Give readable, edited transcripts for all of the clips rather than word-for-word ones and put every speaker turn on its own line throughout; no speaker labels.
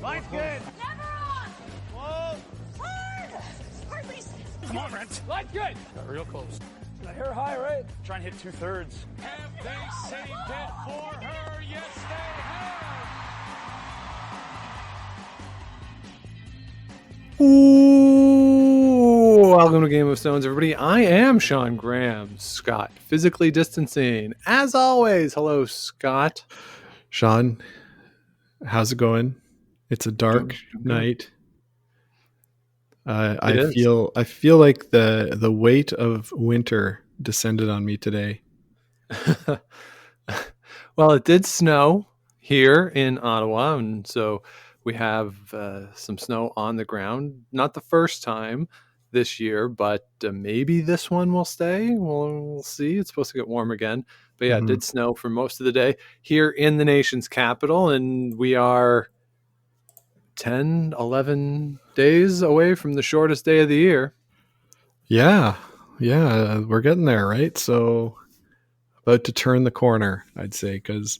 Line's good.
Never on.
Whoa.
Hard. Hardly.
Come on, Brent.
Line's good.
Got real close.
I hear high, right?
Try and hit 2/3.
Have they saved it for her? Yes, they have.
Ooh, welcome to Game of Stones, everybody. I am Sean Graham, Scott, physically distancing. As always, hello, Scott.
Sean, how's it going? It's a dark night. I feel like the weight of winter descended on me today.
Well, it did snow here in Ottawa, and so we have some snow on the ground. Not the first time this year, but maybe this one will stay. We'll see. It's supposed to get warm again. But yeah, It did snow for most of the day here in the nation's capital, and we are 10, 11 days away from the shortest day of the year.
Yeah, we're getting there, right? So about to turn the corner, I'd say, because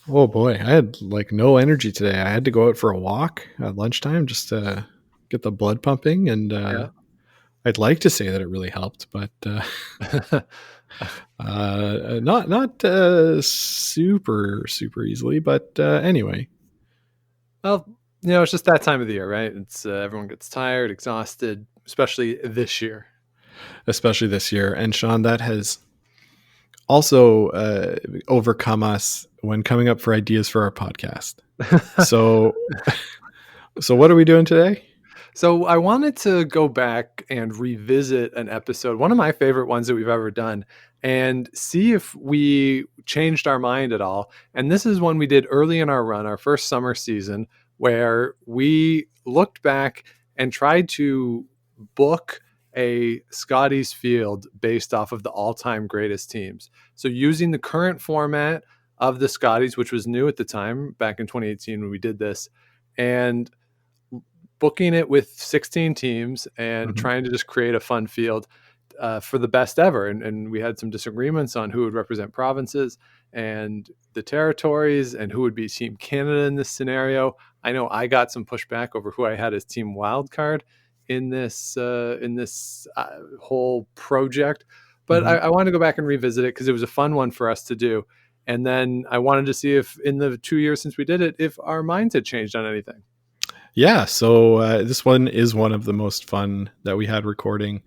oh boy, I had like no energy today. I had to go out for a walk at lunchtime just to get the blood pumping, and I'd like to say that it really helped, but not super easily. But anyway.
Well, it's just that time of the year, right? It's everyone gets tired, exhausted, especially this year.
And Sean, that has also overcome us when coming up for ideas for our podcast. So what are we doing today?
So I wanted to go back and revisit an episode, one of my favorite ones that we've ever done, and see if we changed our mind at all. And this is one we did early in our run, our first summer season, where we looked back and tried to book a Scotties field based off of the all-time greatest teams. So using the current format of the Scotties, which was new at the time, back in 2018 when we did this, and booking it with 16 teams and trying to just create a fun field for the best ever. And we had some disagreements on who would represent provinces and the territories and who would be Team Canada in this scenario. I know I got some pushback over who I had as Team Wildcard in this whole project. But I wanted to go back and revisit it because it was a fun one for us to do. And then I wanted to see if in the 2 years since we did it, if our minds had changed on anything.
Yeah, so this one is one of the most fun that we had recording.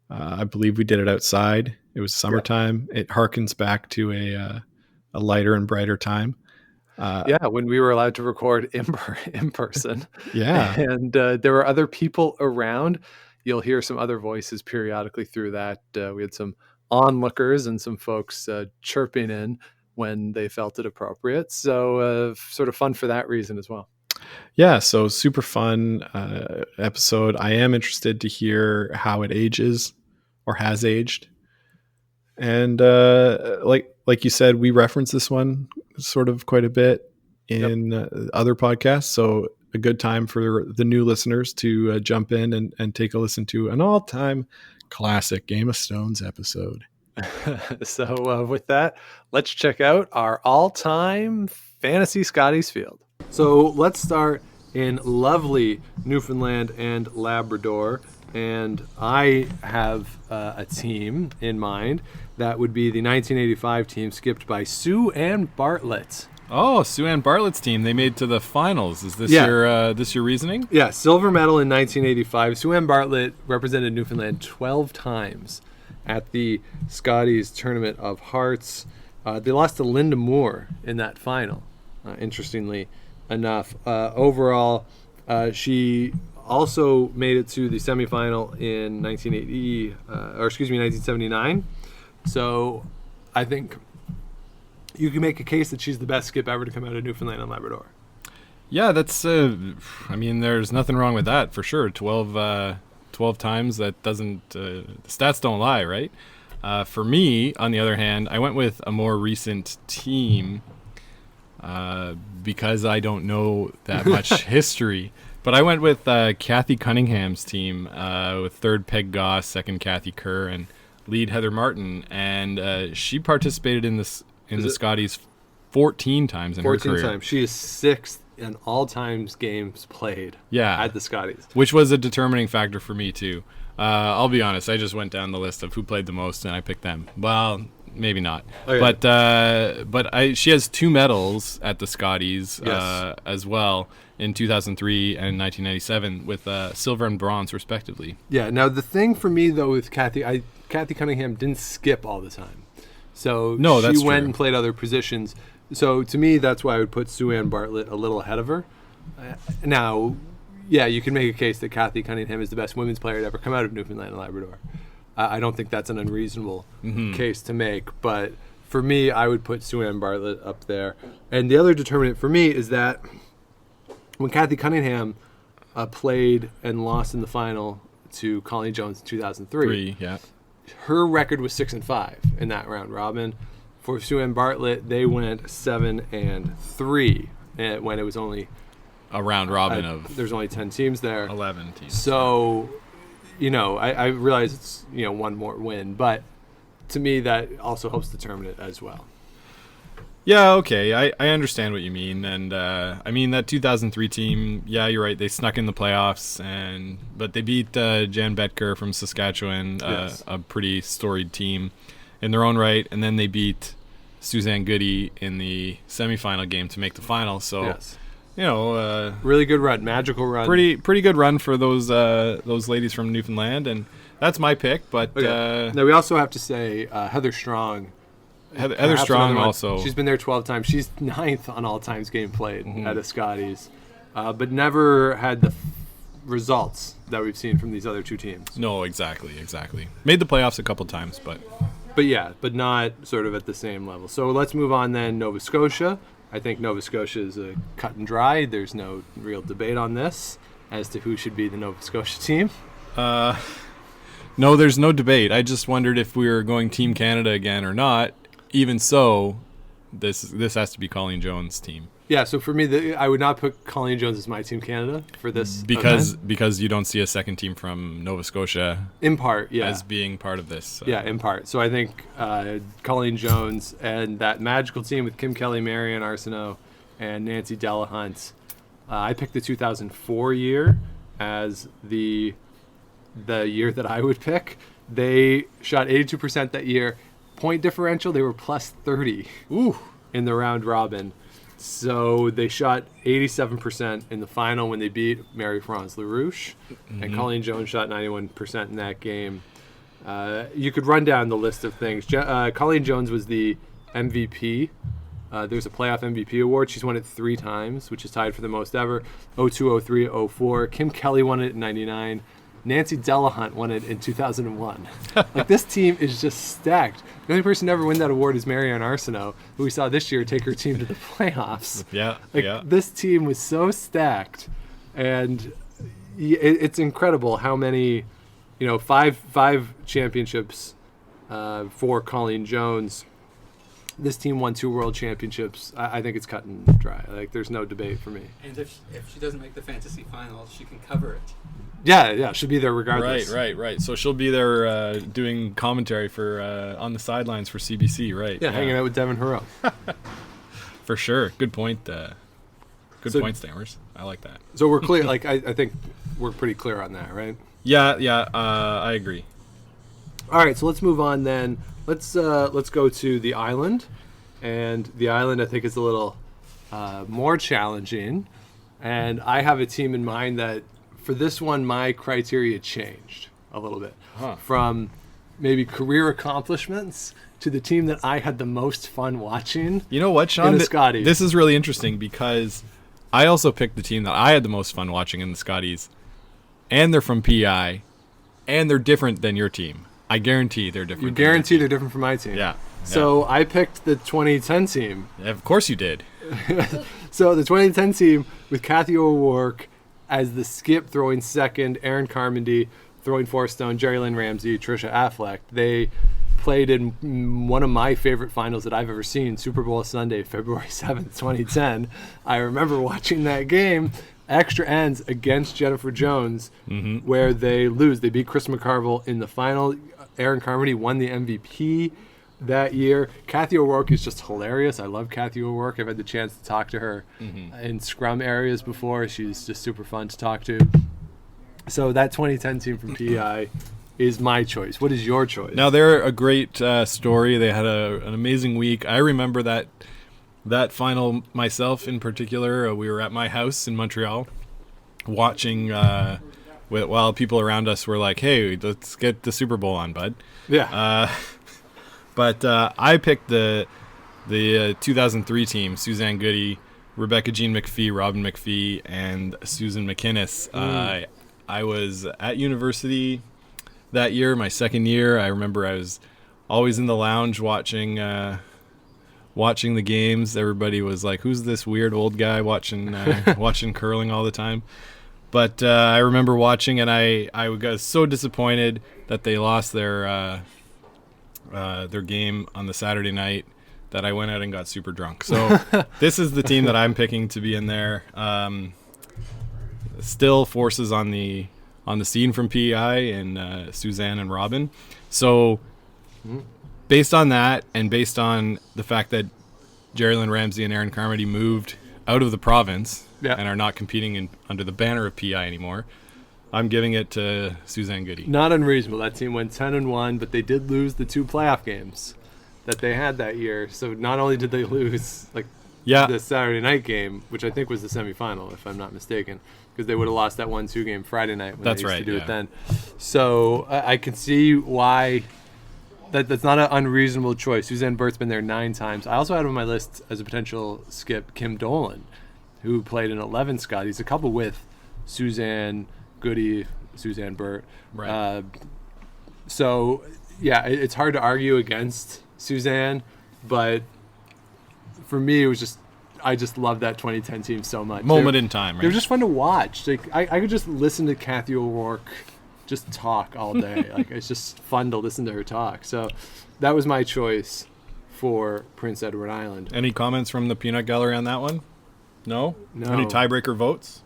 I believe we did it outside. It was summertime. Yeah. It harkens back to a lighter and brighter time.
When we were allowed to record in person.
Yeah.
And there were other people around. You'll hear some other voices periodically through that. We had some onlookers and some folks chirping in when they felt it appropriate. So sort of fun for that reason as well.
Yeah, so super fun episode. I am interested to hear how it ages or has aged. And like you said, we reference this one sort of quite a bit in other podcasts. So a good time for the new listeners to jump in and take a listen to an all-time classic Game of Stones episode.
So with that, let's check out our all-time fantasy Scotties field. So let's start in lovely Newfoundland and Labrador. And I have a team in mind that would be the 1985 team skipped by Sue Ann Bartlett.
Oh, Sue Ann Bartlett's team. They made to the finals. Is this your reasoning?
Yeah, silver medal in 1985. Sue Ann Bartlett represented Newfoundland 12 times at the Scotties Tournament of Hearts. They lost to Linda Moore in that final, interestingly enough. Overall, she also made it to the semifinal in 1979. So I think you can make a case that she's the best skip ever to come out of Newfoundland and Labrador.
Yeah, that's there's nothing wrong with that for sure. 12 times, that doesn't the stats don't lie, right? For me, on the other hand, I went with a more recent team because I don't know that much history. But I went with Kathy Cunningham's team with third Peg Goss, second Kathy Kerr, and lead Heather Martin. And she participated in the Scotties 14 times in her career.
14 times. She is sixth in all times games played
Yeah.
at the Scotties.
Which was a determining factor for me too. I'll be honest, I just went down the list of who played the most and I picked them. Well, maybe not.
Okay.
But she has 2 medals at the Scotties
Yes.
as well in 2003 and 1997 with silver and bronze respectively.
Yeah. Now the thing for me though with Kathy Cunningham didn't skip all the time, so
No,
she
that's
went
true.
and played other positions. So to me, that's why I would put Sue Ann Bartlett a little ahead of her. Now, yeah, you can make a case that Kathy Cunningham is the best women's player to ever come out of Newfoundland and Labrador. I don't think that's an unreasonable case to make, but for me, I would put Sue Ann Bartlett up there. And the other determinant for me is that when Kathy Cunningham played and lost in the final to Colleen Jones in 2003,
3, yeah.
her record was 6-5 in that round robin. For Sue Ann Bartlett, they went 7-3 when it was only
A round robin of
there's only 10 teams there.
11 teams.
So, I realize it's one more win, but to me that also helps determine it as well.
Yeah, okay. I understand what you mean. And I mean, that 2003 team, yeah, you're right. They snuck in the playoffs, but they beat Jan Betker from Saskatchewan,
Yes.
a pretty storied team in their own right. And then they beat Suzanne Goody in the semifinal game to make the final. So,
Yes. Really good run, magical run.
pretty good run for those ladies from Newfoundland. And that's my pick. But
Okay. Now we also have to say Heather Strong.
Heather
Perhaps
Strong
another one.
also.
She's been there 12 times. She's 9th on all times game played at a Scotties, but never had the results that we've seen from these other two teams.
No, exactly. Made the playoffs a couple times, but
But not sort of at the same level. So let's move on then. Nova Scotia. I think Nova Scotia is a cut and dry. There's no real debate on this as to who should be the Nova Scotia team.
no, there's no debate. I just wondered if we were going Team Canada again or not. Even so, this has to be Colleen Jones' team
Yeah, so for me, I would not put Colleen Jones as my Team Canada for this event.
because you don't see a second team from Nova Scotia
In part, yeah.
as being part of this.
Yeah, in part. So I think Colleen Jones and that magical team with Kim Kelly, Marianne Arsenault, and Nancy Delahunt. I picked the 2004 year as the year that I would pick. They shot 82% that year. Point differential, they were plus 30 in the round robin. So they shot 87% in the final when they beat Marie-France LaRouche. And Colleen Jones shot 91% in that game. You could run down the list of things. Colleen Jones was the MVP. There's a playoff MVP award. She's won it 3 times, which is tied for the most ever. 02, 03, 04. Kim Kelly won it in 99. Nancy Delahunt won it in 2001. Like, this team is just stacked. The only person to ever win that award is Marianne Arsenault, who we saw this year take her team to the playoffs.
Yeah,
Like,
yeah.
this team was so stacked, and it's incredible how many, five championships for Colleen Jones. This team won 2 world championships. I think it's cut and dry. Like, there's no debate for me.
And if she doesn't make the fantasy finals, she can cover it.
Yeah, she'll be there regardless.
Right. So she'll be there doing commentary for on the sidelines for CBC, right?
Yeah, hanging out with Devin Hurrell.
For sure. Good point. Good
So-
point, Stammers. I like that.
So we're clear. Like, I think we're pretty clear on that, right?
Yeah. I agree.
All right, so let's move on then. Let's go to the island, and the island I think is a little more challenging, and I have a team in mind that for this one my criteria changed a little bit from maybe career accomplishments to the team that I had the most fun watching.
You know what, Sean?
In the Scotties.
This is really interesting because I also picked the team that I had the most fun watching in the Scotties, and they're from PEI, and they're different than your team. I guarantee they're different.
You
than your
guarantee
team.
they're different from my team.
Yeah.
So I picked the 2010 team.
Of course you did.
So the 2010 team with Kathy O'Rourke as the skip throwing second, Erin Carmody throwing 4-stone, Jerry Lynn Ramsey, Trisha Affleck. They played in one of my favorite finals that I've ever seen, Super Bowl Sunday, February 7th, 2010. I remember watching that game, extra ends against Jennifer Jones, where they lose. They beat Chris McCarville in the final. Erin Carmody won the MVP. that year. Kathy O'Rourke is just hilarious. I love Kathy O'Rourke. I've had the chance to talk to her in scrum areas before. She's just super fun to talk to. So that 2010 team from PEI is my choice. What is your choice?
Now, they're a great story. They had an amazing week. I remember that final myself in particular. We were at my house in Montreal watching while people around us were like, hey, let's get the Super Bowl on, bud.
Yeah.
But I picked the 2003 team, Suzanne Goody, Rebecca Jean McPhee, Robin McPhee, and Susan McInnes. I was at university that year, my second year. I remember I was always in the lounge watching the games. Everybody was like, who's this weird old guy watching curling all the time? But I remember watching, and I was so disappointed that they lost their game on the Saturday night that I went out and got super drunk. So this is the team that I'm picking to be in there. Still forces on the scene from PEI and Suzanne and Robin. So based on that, and based on the fact that Jerry-Lynn Ramsey and Aaron Carmody moved out of the province and are not competing under the banner of PEI anymore, I'm giving it to Suzanne Goody.
Not unreasonable. That team went 10-1, but they did lose the 2 playoff games that they had that year. So not only did they lose the Saturday night game, which I think was the semifinal, if I'm not mistaken, because they would have lost that 1-2 game Friday night when they used to do it then. So I can see why that's not an unreasonable choice. Suzanne Burt's been there 9 times. I also had on my list as a potential skip Kim Dolan, who played in 11 Scotties, a couple with Suzanne Goody, Suzanne Burt.
Right.
So, yeah, it's hard to argue against Suzanne, but for me, it was just I just love that 2010 team so much.
Moment in time, right?
They were just fun to watch. Like I could just listen to Kathy O'Rourke just talk all day. Like it's just fun to listen to her talk. So that was my choice for Prince Edward Island.
Any comments from the Peanut Gallery on that one? No?
No.
Any tiebreaker votes?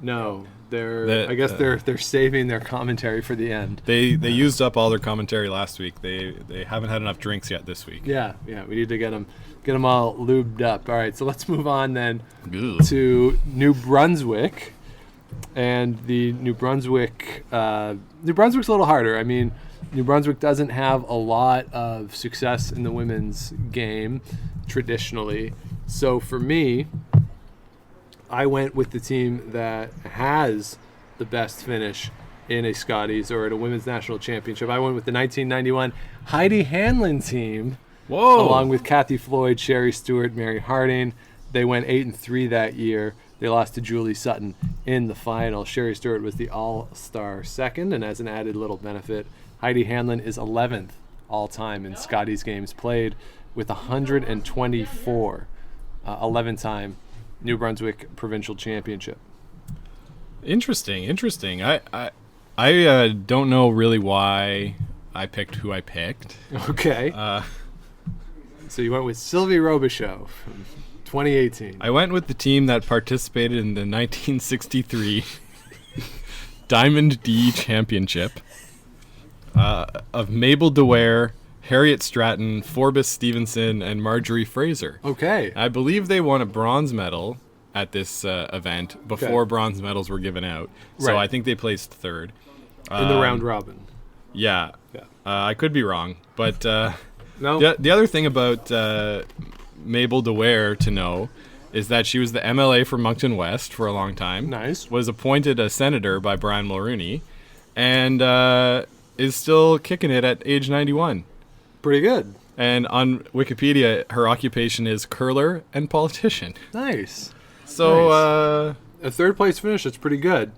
No. I guess they're saving their commentary for the end.
They used up all their commentary last week. They haven't had enough drinks yet this week.
Yeah. We need to get them all lubed up. All right, so let's move on then
Ugh.
to New Brunswick, and the New Brunswick's a little harder. I mean, New Brunswick doesn't have a lot of success in the women's game traditionally, so for me, I went with the team that has the best finish in a Scotties or at a women's national championship. I went with the 1991 Heidi Hanlon team.
Whoa!
Along with Kathy Floyd, Sherry Stewart, Mary Harding. They went 8-3 that year. They lost to Julie Sutton in the final. Sherry Stewart was the all-star second, and as an added little benefit, Heidi Hanlon is 11th all-time in Scotties games played with 124, 11-time New Brunswick provincial championship.
Interesting. I don't know really why I picked who I picked.
Okay. So you went with Sylvie Robichaud from 2018.
I went with the team that participated in the 1963 Diamond D Championship of Mabel DeWare, Harriet Stratton, Forbes Stevenson, and Marjorie Fraser.
Okay.
I believe they won a bronze medal at this event before bronze medals were given out. So
Right.
I think they placed third.
In the round robin.
Yeah.
Yeah.
I could be wrong, but
No.
the other thing about Mabel DeWare to know is that she was the MLA for Moncton West for a long time.
Nice.
Was appointed a senator by Brian Mulrooney, and is still kicking it at age 91.
Pretty good.
And on Wikipedia, her occupation is curler and politician.
Nice.
So,
A third place finish, that's pretty good.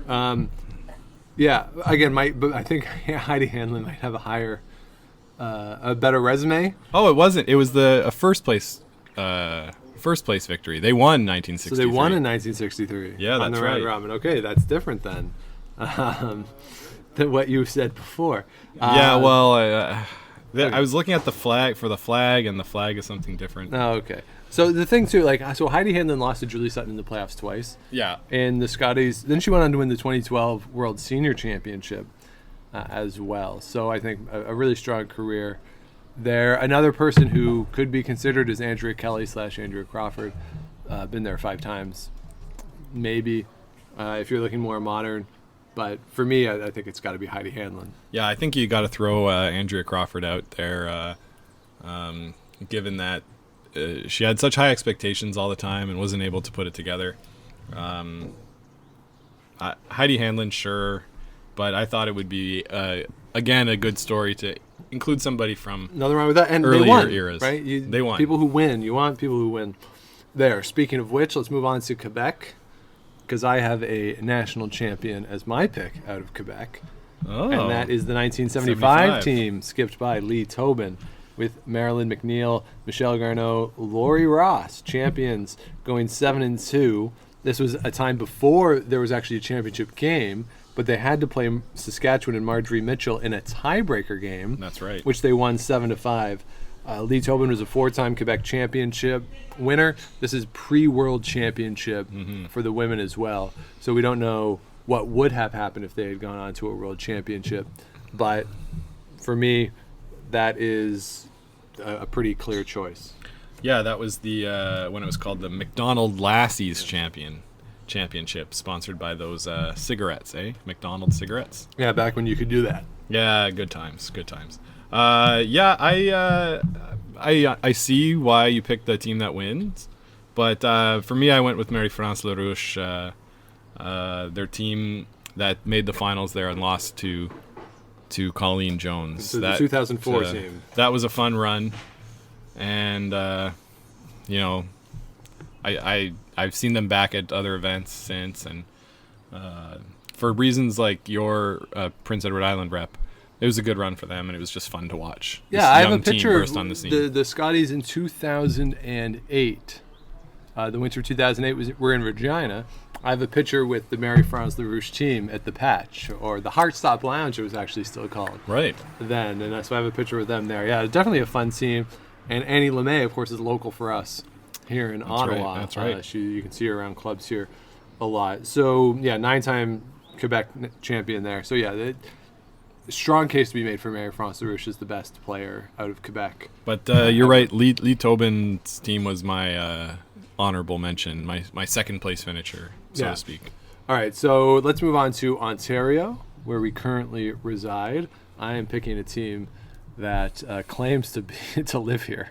Yeah, again, but I think Heidi Hanlon might have a better resume.
oh, it wasn't. It was a first place victory. They won 1963.
So they won in 1963.
Yeah,
on
that's
the round
right.
robin. Okay, that's different then than what you said before.
Yeah, well, I was looking at the flag, and the flag is something different.
Oh, okay. So the thing too, so Heidi Hanlon lost to Julie Sutton in the playoffs twice.
Yeah.
In the Scotties, then she went on to win the 2012 World Senior Championship as well. So I think a really strong career there. Another person who could be considered is Andrea Kelly / Andrea Crawford. Been there 5 times, maybe, if you're looking more modern. But for me, I think it's got to be Heidi Hanlon.
Yeah, I think you got to throw Andrea Crawford out there, given that she had such high expectations all the time and wasn't able to put it together. Heidi Hanlon, sure, but I thought it would be, again, a good story to include somebody from
Nothing wrong with that. And
earlier
they won,
eras.
right?
They won.
People who win. You want people who win. There. Speaking of which, let's move on to Quebec, because I have a national champion as my pick out of Quebec.
Oh.
And that is the 1975
75.
team, skipped by Lee Tobin, with Marilyn McNeil, Michelle Garneau, Lori Ross, champions, going 7-2. This was a time before there was actually a championship game, but they had to play Saskatchewan and Marjorie Mitchell in a tiebreaker game.
That's right.
Which they won 7-5. Lee Tobin was a 4-time Quebec championship winner. This is pre-World Championship for the women as well. So we don't know what would have happened if they had gone on to a World Championship. But for me, that is a pretty clear choice.
Yeah, that was the when it was called the McDonald Lassies Championship, sponsored by those cigarettes, McDonald cigarettes.
Yeah, back when you could do that.
Yeah, good times. Yeah, I see why you picked the team that wins, but for me, I went with Marie-France LaRouche, their team that made the finals there and lost to Colleen Jones.
So the 2004 team.
That was a fun run, and I've seen them back at other events since, and for reasons like your Prince Edward Island rep, it was a good run for them, and it was just fun to watch.
Yeah, I have a
This young team
picture
burst on the scene.
of the Scotties in 2008. The winter of 2008 we're in Regina. I have a picture with the Marie-France LaRouche team at the Patch, or the Heartstop Lounge it was actually still called.
Right.
Then, and so I have a picture with them there. Yeah, definitely a fun team. And Annie LeMay, of course, is local for us here in Ottawa.
That's right.
You can see her around clubs here a lot. So, yeah, 9-time Quebec champion there. So, yeah, strong case to be made for Marie-France LaRouche is the best player out of Quebec.
But you're right. Lee Tobin's team was my honorable mention, my second place finisher, so to speak.
All right, so let's move on to Ontario, where we currently reside. I am picking a team that claims to live here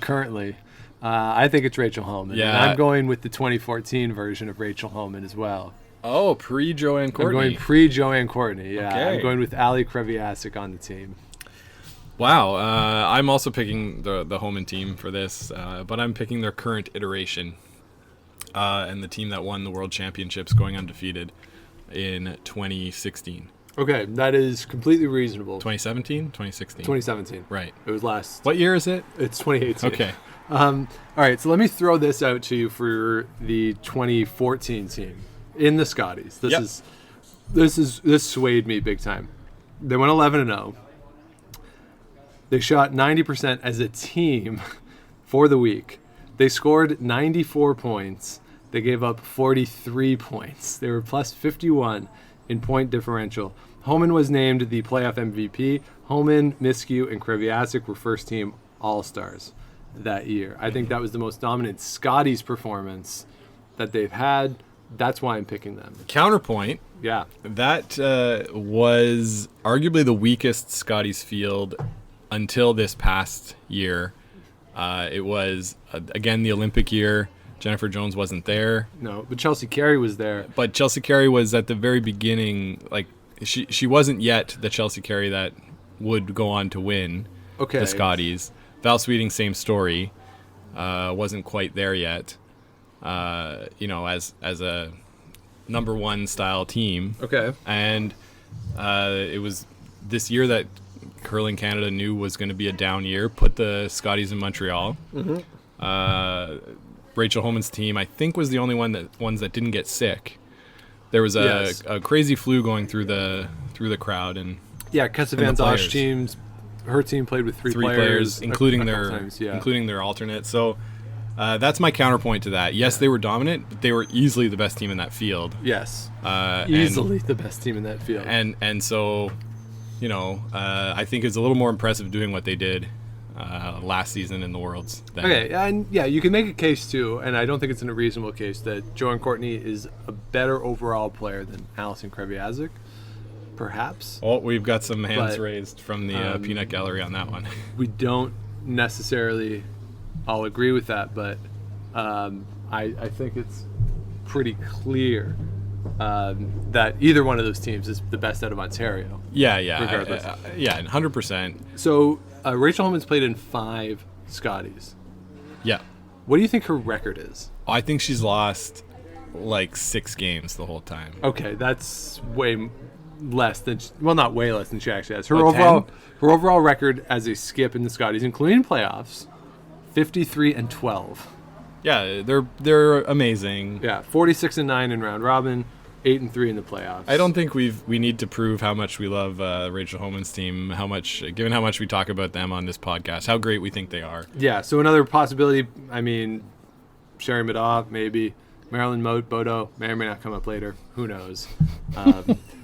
currently. I think it's Rachel Homan.
Yeah.
And I'm going with the 2014 version of Rachel Homan as well.
Oh, pre-Joanne Courtney.
I'm going pre-Joanne Courtney, yeah.
Okay.
I'm going with Ali Kreviasik on the team.
Wow. I'm also picking the Homan team for this, but I'm picking their current iteration and the team that won the World Championships going undefeated in 2016.
Okay, that is completely reasonable.
2017? 2016.
2017.
Right.
It was last.
What year is it?
It's 2018.
Okay.
All right, so let me throw this out to you for the 2014 team in the Scotties. This swayed me big time. They went 11-0. They shot 90% as a team for the week. They scored 94 points. They gave up 43 points. They were plus 51 in point differential. Homan was named the playoff MVP. Homan, Miskew, and Kreviasik were first-team All-Stars that year. I think that was the most dominant Scotties performance that they've had. That's why I'm picking them.
Counterpoint.
Yeah.
That was arguably the weakest Scotties field until this past year. It was, again, the Olympic year. Jennifer Jones wasn't there.
No, but Chelsea Carey was there.
But Chelsea Carey was at the very beginning. Like, she wasn't yet the Chelsea Carey that would go on to win the Scotties. Val Sweeting, same story. Wasn't quite there yet. As a number one style team.
Okay.
And it was this year that Curling Canada knew was going to be a down year, put the Scotties in Montreal. Mm-hmm. Rachel Homan's team, I think, was the only ones that didn't get sick. There was a crazy flu going through the crowd, and
Kessa Van Zosh teams. Her team played with three players,
including their alternate. So that's my counterpoint to that. Yes, they were dominant, but they were easily the best team in that field.
Yes, easily the best team in that field.
And so, I think it's a little more impressive doing what they did last season in the Worlds.
Okay, and yeah, you can make a case too, and I don't think it's an unreasonable case that Joanne Courtney is a better overall player than Alison Kreviazuk, perhaps.
Oh, we've got some hands
But,
raised from the peanut gallery on that one.
We don't necessarily all agree with that, but I think it's pretty clear that either one of those teams is the best out of Ontario.
Yeah,
Regardless.
100%.
So Rachel Holman's played in 5 Scotties.
Yeah.
What do you think her record is?
I think she's lost like 6 games the whole time.
Okay, that's way less than not way less than she actually has. Her
About 10?
overall record as a skip in the Scotties, including playoffs, 53-12.
Yeah, they're amazing.
Yeah, 46-9 in round robin, 8-3 in the playoffs.
I don't think we need to prove how much we love Rachel Holman's team, given how much we talk about them on this podcast, how great we think they are.
Yeah, so another possibility, I mean, Sherry Madaw, maybe. Marilyn Bodo may or may not come up later. Who knows?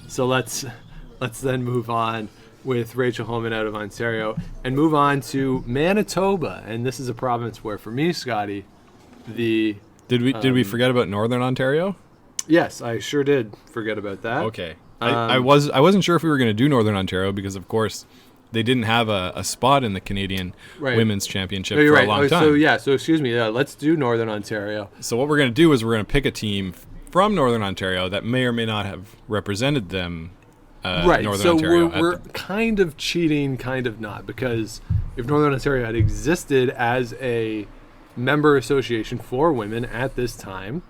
So let's then move on with Rachel Holman out of Ontario and move on to Manitoba. And this is a province where, for me, Scotty, did
we forget about Northern Ontario?
Yes, I sure did forget about that.
Okay. I wasn't sure if we were going to do Northern Ontario because, of course, they didn't have a spot in the Canadian Women's Championship for a long time.
So excuse me. Let's do Northern Ontario.
So what we're going to do is we're going to pick a team from Northern Ontario that may or may not have represented them. Northern
so
Ontario.
we're kind of cheating, kind of not, because if Northern Ontario had existed as a member association for women at this time,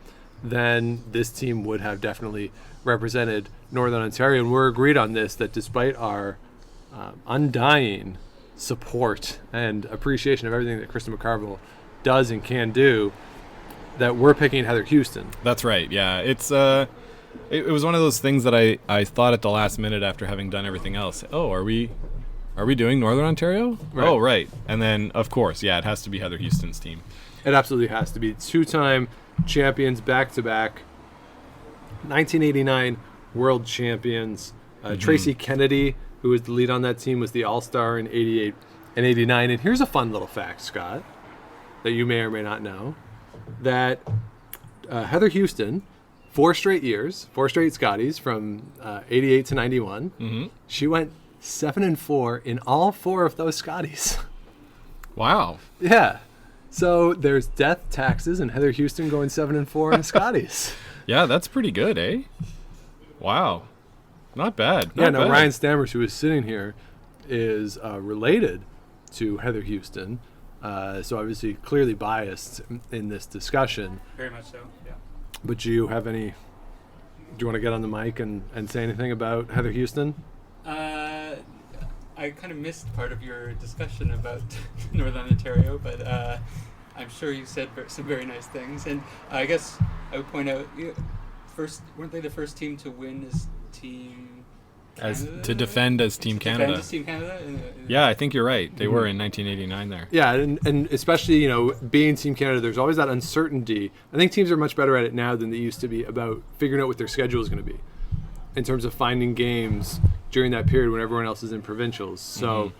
then this team would have definitely represented Northern Ontario. And we're agreed on this, that despite our undying support and appreciation of everything that Krista McCarville does and can do, that we're picking Heather Houston.
That's right. Yeah, it's it was one of those things that I thought at the last minute after having done everything else. Oh, are we doing Northern Ontario?
Right.
Oh, right. And then of course, yeah, it has to be Heather Houston's team.
It absolutely has to be. 2-time champions back-to-back. 1989 world champions. Tracy Kennedy, who was the lead on that team, was the all-star in 88 and 89. And here's a fun little fact, Scott, that you may or may not know, that Heather Houston, 4 straight years, 4 straight Scotties from 88 to 91, she went 7-4 in all 4 of those Scotties.
Wow.
Yeah. So there's death, taxes, and Heather Houston going 7-4 in Scotties.
Yeah, that's pretty good, eh? Wow. Not bad. Not bad.
Ryan Stammers, who is sitting here, is related to Heather Houston. So obviously clearly biased in this discussion.
Very much so, yeah.
But do you want to get on the mic and say anything about Heather Houston?
I kind of missed part of your discussion about Northern Ontario, but I'm sure you said some very nice things. And I guess I would point out, weren't they the first team to win as Team Canada?
To defend as Team Canada.
Defend as Team Canada?
Yeah, I think you're right. They were in 1989 there.
Yeah, and especially, being Team Canada, there's always that uncertainty. I think teams are much better at it now than they used to be about figuring out what their schedule is going to be in terms of finding games during that period when everyone else is in provincials. So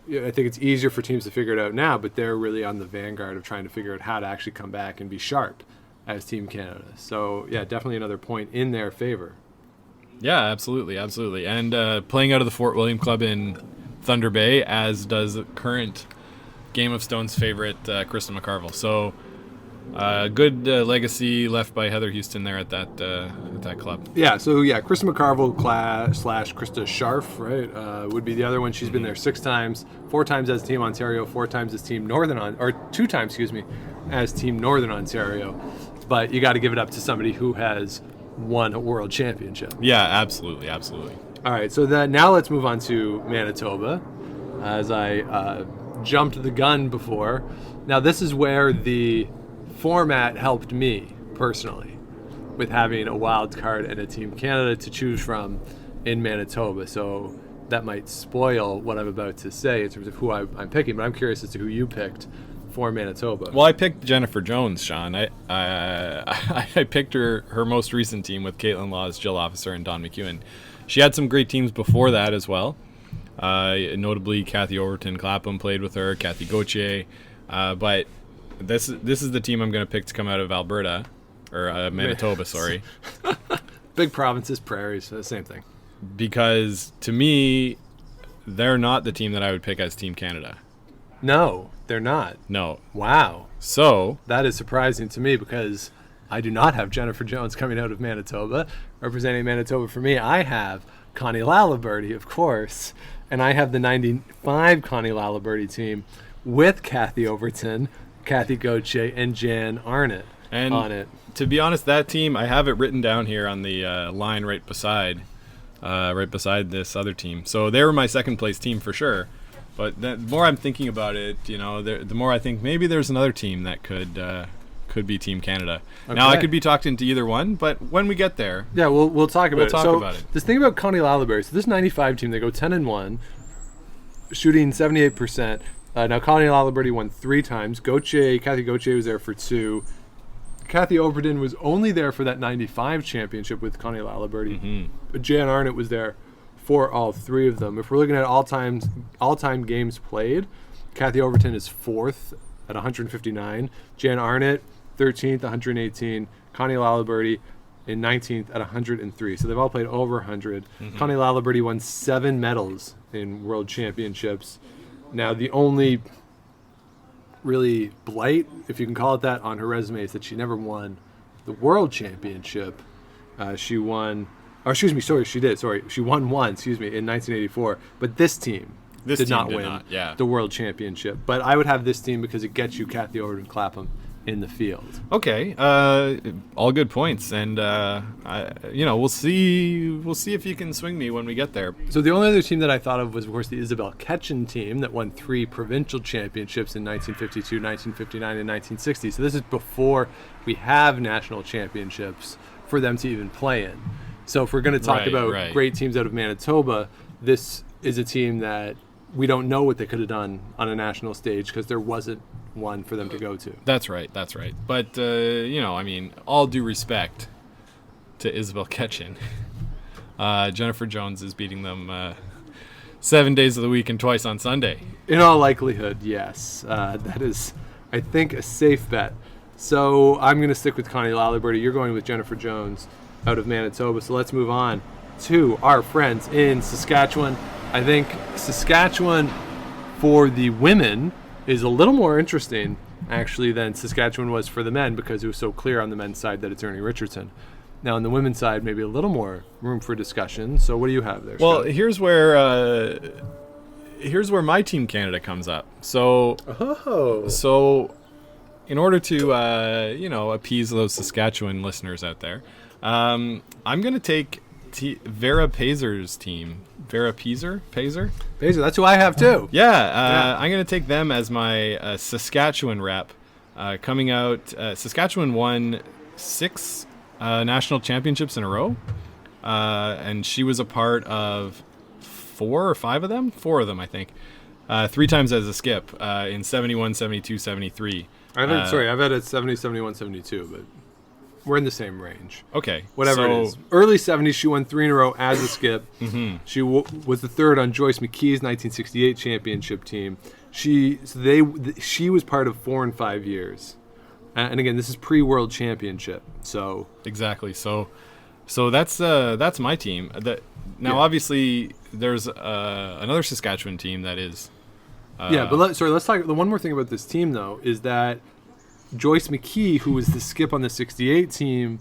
I think it's easier for teams to figure it out now, but they're really on the vanguard of trying to figure out how to actually come back and be sharp as Team Canada. So, yeah, definitely another point in their favor.
Yeah, absolutely. And playing out of the Fort William Club in Thunder Bay, as does current Game of Stones favorite Krista McCarville. So good legacy left by Heather Houston there at that club.
Yeah, so Krista McCarville / Krista Scharf, right, would be the other one. She's been there 6 times, 4 times as Team Ontario, 4 times as Team Northern, or 2 times, as Team Northern Ontario. But you got to give it up to somebody who has won a world championship.
Yeah, absolutely.
All right, so now let's move on to Manitoba, as I jumped the gun before. Now this is where the format helped me personally with having a wild card and a Team Canada to choose from in Manitoba. So that might spoil what I'm about to say in terms of who I'm picking, but I'm curious as to who you picked for Manitoba.
Well, I picked Jennifer Jones, Sean. I picked her most recent team with Caitlin Laws, Jill Officer, and Dawn McEwen. She had some great teams before that as well. Notably, Kathy Overton Clapham played with her, Kathy Gauthier. But this is the team I'm going to pick to come out of Alberta, or Manitoba, sorry.
Big provinces, prairies, same thing.
Because to me, they're not the team that I would pick as Team Canada.
No, they're not.
No.
Wow.
So
That is surprising to me because I do not have Jennifer Jones coming out of Manitoba. Representing Manitoba for me, I have Connie Laliberty, of course. And I have the 95 Connie Laliberty team with Kathy Overton, Kathy Gauthier, and Jan Arnott on it.
To be honest, that team, I have it written down here on the line right beside this other team. So they were my second place team for sure. But the more I'm thinking about it, the more I think maybe there's another team that could be Team Canada.
Okay.
Now I could be talked into either one, but when we get there,
Yeah, we'll talk about it.
about it.
This thing about Connie Laliberty, so this 95 team, they go 10-1, shooting 78%. Now Connie Laliberty won 3 times. Kathy Gauthier was there for 2. Kathy Overton was only there for that 95 championship with Connie Laliberty.
Mm-hmm.
But Jan Arnott was there for all 3 of them. If we're looking at all-time games played, Kathy Overton is 4th at 159. Jan Arnott, 13th, 118. Connie Laliberty in 19th at 103. So they've all played over 100.
Mm-hmm.
Connie Laliberty won 7 medals in world championships. Now, the only really blight, if you can call it that, on her resume is that she never won the world championship. She won, she did. She won one, in 1984. But this team did not win the world championship. But I would have this team because it gets you Kathy Overton Clapham in the field.
Okay, all good points, and we'll see if you can swing me when we get there.
So the only other team that I thought of was, of course, the Isabel Ketchen team that won 3 provincial championships in 1952, 1959, and 1960. So this is before we have national championships for them to even play in. So if we're going to talk about great teams out of Manitoba, this is a team that we don't know what they could have done on a national stage because there wasn't one for them to go to.
That's right. But, all due respect to Isabel Ketchen, Jennifer Jones is beating them 7 days of the week and twice on Sunday.
In all likelihood, yes. That is, I think, a safe bet. So I'm going to stick with Connie Laliberty. You're going with Jennifer Jones out of Manitoba. So let's move on to our friends in Saskatchewan. I think Saskatchewan for the women is a little more interesting, actually, than Saskatchewan was for the men because it was so clear on the men's side that it's Ernie Richardson. Now, on the women's side, maybe a little more room for discussion. So what do you have there,
Well,
Scott?
here's where my Team Canada comes up. So in order to appease those Saskatchewan listeners out there, I'm going to take Vera Pazer's team. Vera Pazer?
Pazer, that's who I have too.
Yeah, I'm going to take them as my Saskatchewan rep. Coming out, Saskatchewan won 6 national championships in a row, and she was a part of 4 or 5 of them? 4 of them, I think. 3 times as a skip in 71, 72, 73.
I've had it 70, 71, 72, but we're in the same range.
Okay.
Whatever it is. Early 70s, she won 3 in a row as a skip.
Mm-hmm.
She was the 3rd on Joyce McKee's 1968 championship team. She was part of 4 and 5 years. And again, this is pre-World Championship. So
exactly. So that's my team. Obviously, there's another Saskatchewan team that is.
Let's talk. The one more thing about this team, though, is that Joyce McKee, who was the skip on the 68 team,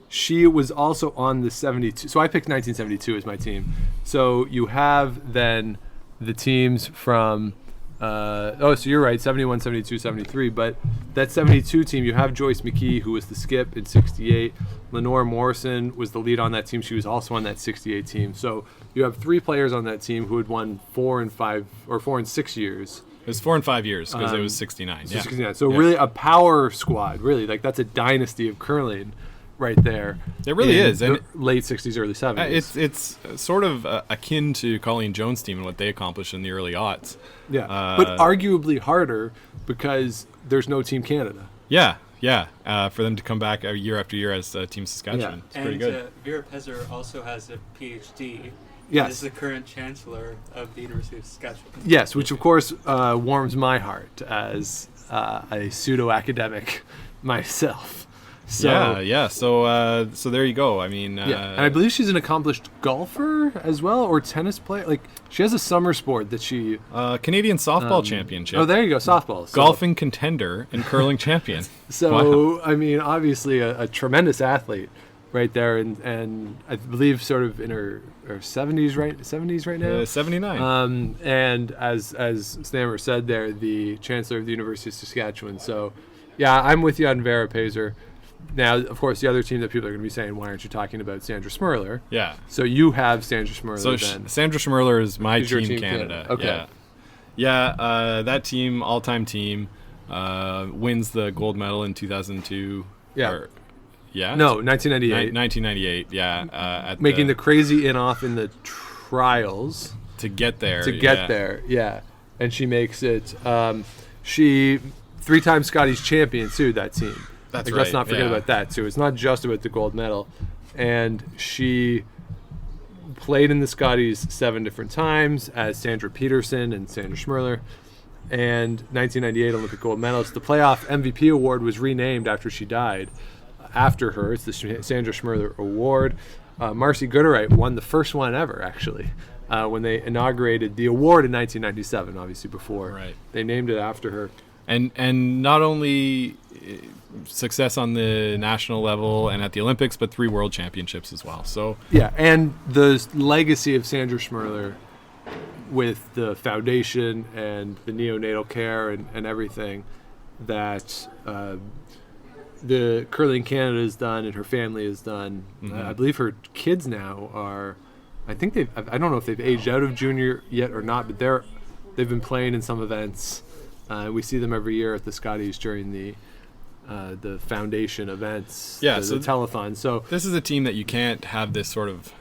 she was also on the 72. So I picked 1972 as my team. So you have then the teams from, so you're right, 71, 72, 73. But that 72 team, you have Joyce McKee, who was the skip in 68. Lenore Morrison was the lead on that team. She was also on that 68 team. So you have 3 players on that team who had won 4 and 5 or 4 and 6 years.
It was 4 and 5 years because it was 69.
So 69. So really a power squad. Really, like that's a dynasty of curling right there.
It really is.
And
And
late 60s, early 70s.
it's sort of akin to Colleen Jones' team and what they accomplished in the early aughts.
Yeah, but arguably harder because there's no Team Canada.
Yeah. For them to come back year after year as Team Saskatchewan. It's pretty good.
Vera Pezer also has a PhD
Yes.
Is the current chancellor of the University of Saskatchewan.
Yes, which of course warms my heart as a pseudo-academic myself. So,
yeah. So there you go. I mean,
and I believe she's an accomplished golfer as well, or tennis player. Like she has a summer sport that she
Canadian softball championship.
Oh, there you go, softball. So,
Golfing contender and curling champion.
So I mean, obviously a tremendous athlete right there, and I believe sort of in her 70s right now.
79.
And as Stammer said there, the chancellor of the University of Saskatchewan. So, yeah, I'm with you on Vera Pazer. Now, of course, the other team that people are going to be saying, why aren't you talking about Sandra Schmirler?
Yeah.
So you have Sandra Schmirler
So
then.
Sandra Schmirler is my
Is your
team,
team
Canada.
Canada? Okay.
Yeah. That team, all-time team, wins the gold medal in 2002.
Yeah.
Yeah.
No, 1998.
1998. Yeah. At
Making the crazy in-off in the trials.
to get there.
There, yeah. And she makes it. She 3-time Scotties champion too. That team.
That's
Let's
right,
not forget
yeah.
about that too. It's not just about the gold medal, and she played in the Scotties 7 different times as Sandra Peterson and Sandra Schmirler, and 1998 Olympic gold medalist. The playoff MVP award was renamed after she died. After her, it's the Sandra Schmirler Award. Marcy Gooderite won the first one ever, actually, when they inaugurated the award in 1997. Obviously, before
Right.
they named it after her.
And not only success on the national level and at the Olympics, but 3 world championships as well. So
Yeah, and the legacy of Sandra Schmirler with the foundation and the neonatal care and everything that the Curling Canada has done and her family has done. I believe her kids now are, I don't know if they've aged out of junior yet or not, but they've been playing in some events. We see them every year at the Scotties during the foundation events,
Yeah,
the
so
telethon. So
this is a team that you can't have this sort of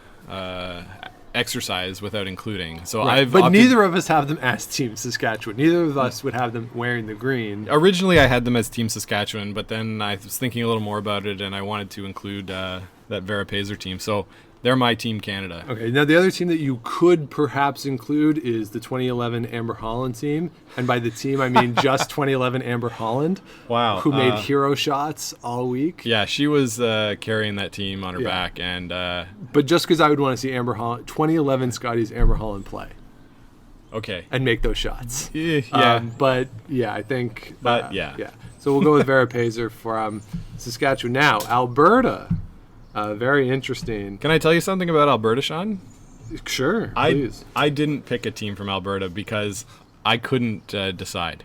exercise without including. So
right. But neither of us have them as Team Saskatchewan. Neither of us would have them wearing the green.
Originally, I had them as Team Saskatchewan, but then I was thinking a little more about it, and I wanted to include that Vera Pazer team. So they're my Team Canada.
Okay, now the other team that you could perhaps include is the 2011 Amber Holland team. And by the team, I mean just 2011 Amber Holland.
Wow.
Who made hero shots all week.
Yeah, she was carrying that team on her back. And
but just because I would want to see Amber Holland, 2011 Scotties Amber Holland play.
Okay.
And make those shots.
Yeah.
But yeah, I think.
But yeah.
So we'll go with Vera Pazer from Saskatchewan. Now, Alberta. Very interesting.
Can I tell you something about Alberta, Sean?
Sure, please.
I didn't pick a team from Alberta because I couldn't decide.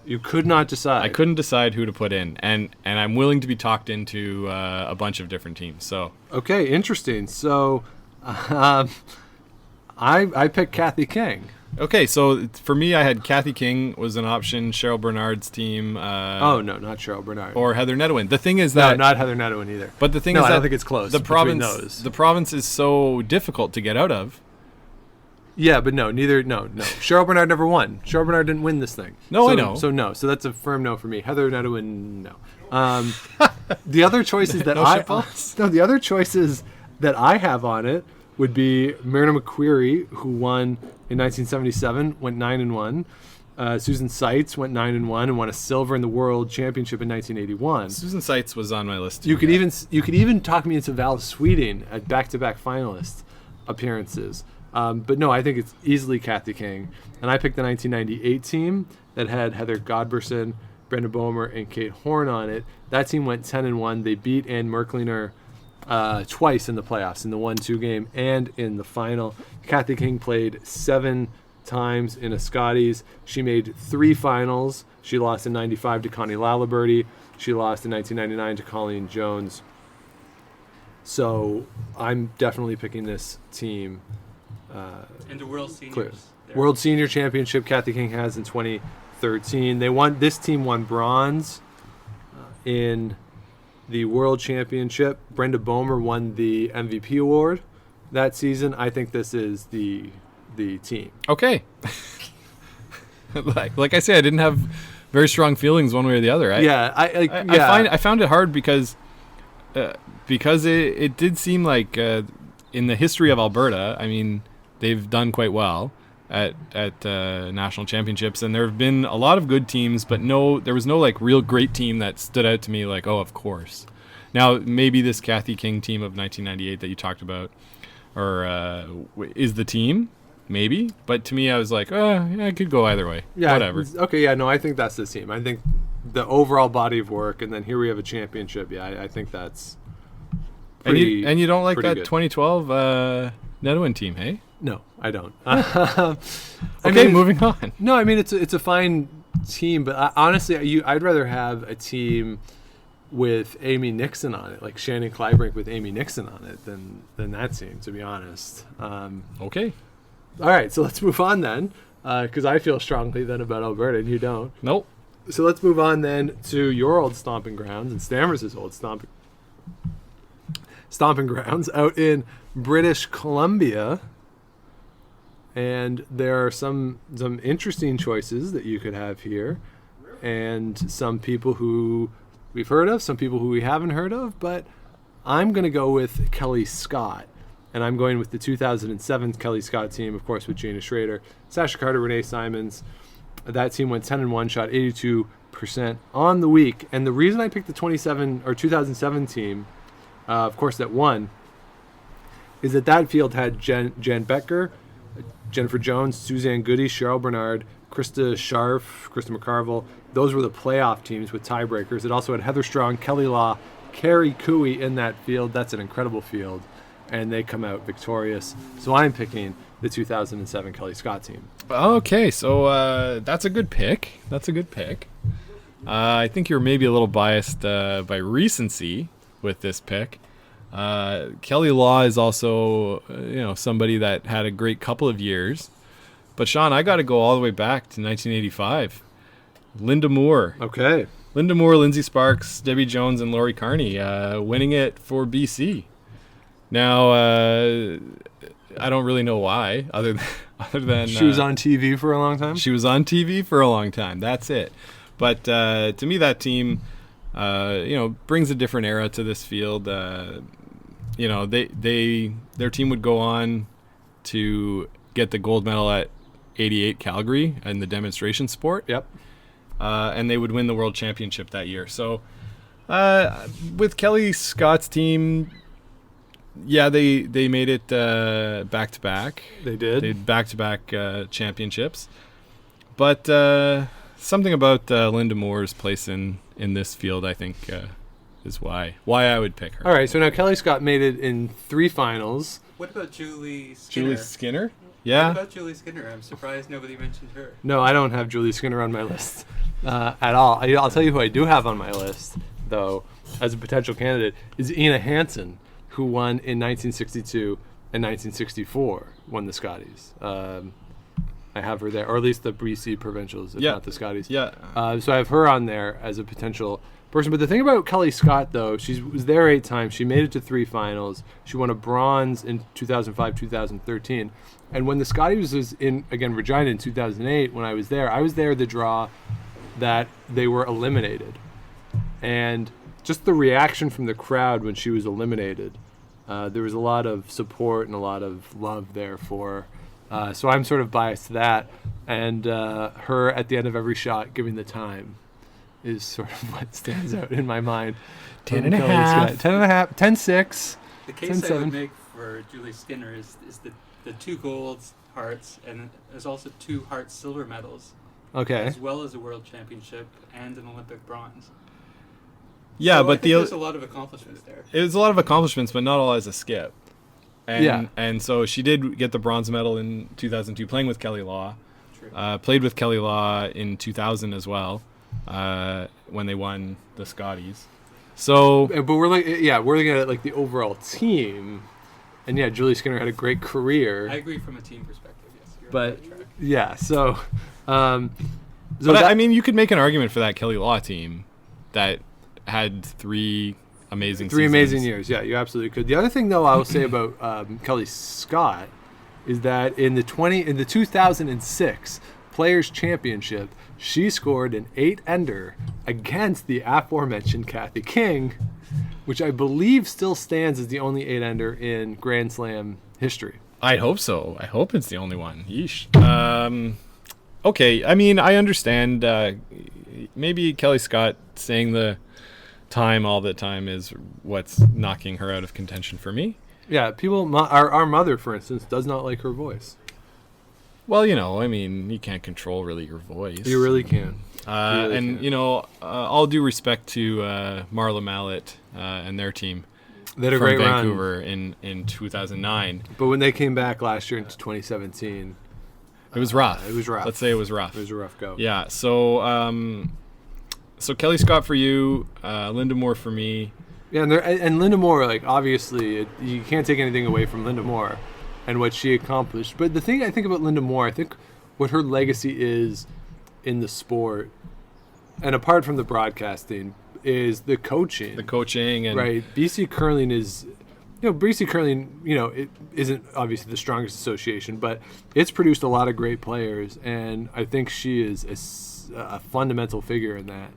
You could not decide.
I couldn't decide who to put in, and I'm willing to be talked into a bunch of different teams. So
okay, interesting. So, I picked Kathy King.
okay, so for me, I had Kathy King was an option, Cheryl Bernard's team.
Oh no, not Cheryl Bernard.
Or Heather Nedwin. The thing is that
no, not Heather Nedwin either.
But the thing
no,
is
I
that
don't think it's close.
The
between
province,
those.
the province is so difficult to get out of.
Yeah, but no. Cheryl Bernard never won. Cheryl Bernard didn't win this thing.
No,
so,
I know.
So no. So that's a firm no for me. Heather Nedwin, no. The other choices that
No shitballs?
the other choices that I have on it would be Myrna McQuarrie, who won in 1977, went 9-1. Susan Seitz went 9-1 and won a silver in the World Championship in 1981.
Susan Seitz was on my list.
You could even talk me into Val Sweeting at back-to-back finalist appearances. But no, I think it's easily Kathy King. And I picked the 1998 team that had Heather Godberson, Brenda Bomer, and Kate Horn on it. That team went 10-1. They beat Ann Merklinger twice in the playoffs, in the 1-2 game and in the final. Kathy King played 7 times in a Scotties. She made 3 finals. She lost in 95 to Connie Laliberty. She lost in 1999 to Colleen Jones. So I'm definitely picking this team.
And the World Seniors.
Clear.
there.
World Senior Championship Kathy King has in 2013. This team won bronze in the World Championship. Brenda Bomer won the MVP award that season. I think this is the team.
Okay. like I say, I didn't have very strong feelings one way or the other. I found it hard because it did seem like in the history of Alberta, I mean, they've done quite well at national championships, and there have been a lot of good teams, but there was no like real great team that stood out to me like, oh, of course. Now maybe this Kathy King team of 1998 that you talked about, or is the team, maybe. But to me, I was like, yeah, I could go either way.
Yeah,
Whatever.
Okay, yeah, no, I think that's the team. I think the overall body of work, and then here we have a championship. Yeah, I think that's pretty.
And you don't like that
good.
2012 Nedwin team, hey?
No, I don't.
Okay, moving on.
No, I mean it's a fine team, but honestly, I'd rather have a team with Amy Nixon on it, like Shannon Clybrink with Amy Nixon on it, than that team, to be honest.
Okay.
All right, so let's move on then, because I feel strongly then about Alberta, and you don't.
Nope.
So let's move on then to your old stomping grounds and Stammers' old stomping grounds out in British Columbia. And there are some interesting choices that you could have here, and some people who we've heard of, some people who we haven't heard of, but I'm going to go with Kelly Scott, and I'm going with the 2007 Kelly Scott team, of course, with Gina Schrader, Sasha Carter, Renee Simons. That team went 10-1, shot 82% on the week, and the reason I picked the 2007 team, of course, that won, is that field had Jen Becker, Jennifer Jones, Suzanne Goody, Cheryl Bernard, Krista Scharf, Krista McCarville. Those were the playoff teams with tiebreakers. It also had Heather Strong, Kelly Law, Carrie Cooey in that field. That's an incredible field, and they come out victorious. So I'm picking the 2007 Kelly Scott team.
Okay, so that's a good pick. I think you're maybe a little biased by recency with this pick. Kelly Law is also, somebody that had a great couple of years. But Sean, I got to go all the way back to 1985. Linda Moore.
Okay.
Linda Moore, Lindsay Sparks, Debbie Jones, and Laurie Carney winning it for BC. Now, I don't really know why, other than
she was on TV for a long time.
She was on TV for a long time. That's it. But to me, that team, brings a different era to this field. Their team would go on to get the gold medal at 88 Calgary in the demonstration sport.
Yep.
And they would win the world championship that year. So with Kelly Scott's team, yeah, they made it back to back.
They did.
They had back-to-back championships. But something about Linda Moore's place in this field, I think, is why I would pick her.
All right, so now Kelly Scott made it in 3 finals.
What about Julie Skinner?
Julie Skinner? Yeah.
What about Julie Skinner? I'm surprised nobody mentioned her.
No, I don't have Julie Skinner on my list at all. I'll tell you who I do have on my list, though, as a potential candidate, is Ina Hansen, who won in 1962 and 1964, won the Scotties. I have her there, or at least the BC provincials, if not the Scotties.
Yeah.
So I have her on there as a potential person. But the thing about Kelly Scott, though, she was there 8 times. She made it to 3 finals. She won a bronze in 2005, 2013. And when the Scotties was in, again, Regina in 2008, when I was there the draw that they were eliminated. And just the reaction from the crowd when she was eliminated, there was a lot of support and a lot of love there for her. So I'm sort of biased to that. And her at the end of every shot giving the time is sort of what stands out in my mind.
10.5.
10.5. 10.6.
The case
10-7.
I would make for Julie Skinner is the 2 gold hearts, and there's also 2 Hart silver medals,
Okay.
as well as a world championship and an Olympic bronze.
Yeah,
So I
but
think there's a lot of accomplishments there.
it was a lot of accomplishments, but not all as a skip. And,
Yeah.
And so she did get the bronze medal in 2002, playing with Kelly Law.
True.
Played with Kelly Law in 2000 as well, when they won the Scotties. So
But we're looking at it like the overall team, and yeah, Julie Skinner had a great career.
I agree from a team perspective, yes. You're
But
on the right track.
yeah, so.
But I mean, you could make an argument for that Kelly Law team that had 3 amazing
3
seasons.
amazing years. Yeah, you absolutely could. The other thing, though, I will say about Kelly Scott is that in the 2006 Players Championship, she scored an 8-ender against the aforementioned Kathy King, which I believe still stands as the only 8-ender in Grand Slam history.
I hope so. I hope it's the only one. Yeesh. Okay, I mean, I understand. Maybe Kelly Scott saying the time all the time is what's knocking her out of contention for me.
Yeah, people. Our mother, for instance, does not like her voice.
Well, I mean, you can't control really your voice.
You really can.
All due respect to Marla Mallett and their team
They had a
from
great
Vancouver
run.
in 2009.
But when they came back last year into 2017,
It was rough.
It was rough.
Let's say it was rough.
It was a rough go.
Yeah. So Kelly Scott for you, Linda Moore for me.
Yeah, and Linda Moore, like, obviously, you can't take anything away from Linda Moore and what she accomplished. But the thing I think about Linda Moore, I think what her legacy is in the sport, and apart from the broadcasting, is the coaching.
The coaching and
right. BC Curling is, BC Curling, it isn't obviously the strongest association, but it's produced a lot of great players, and I think she is a fundamental figure in that.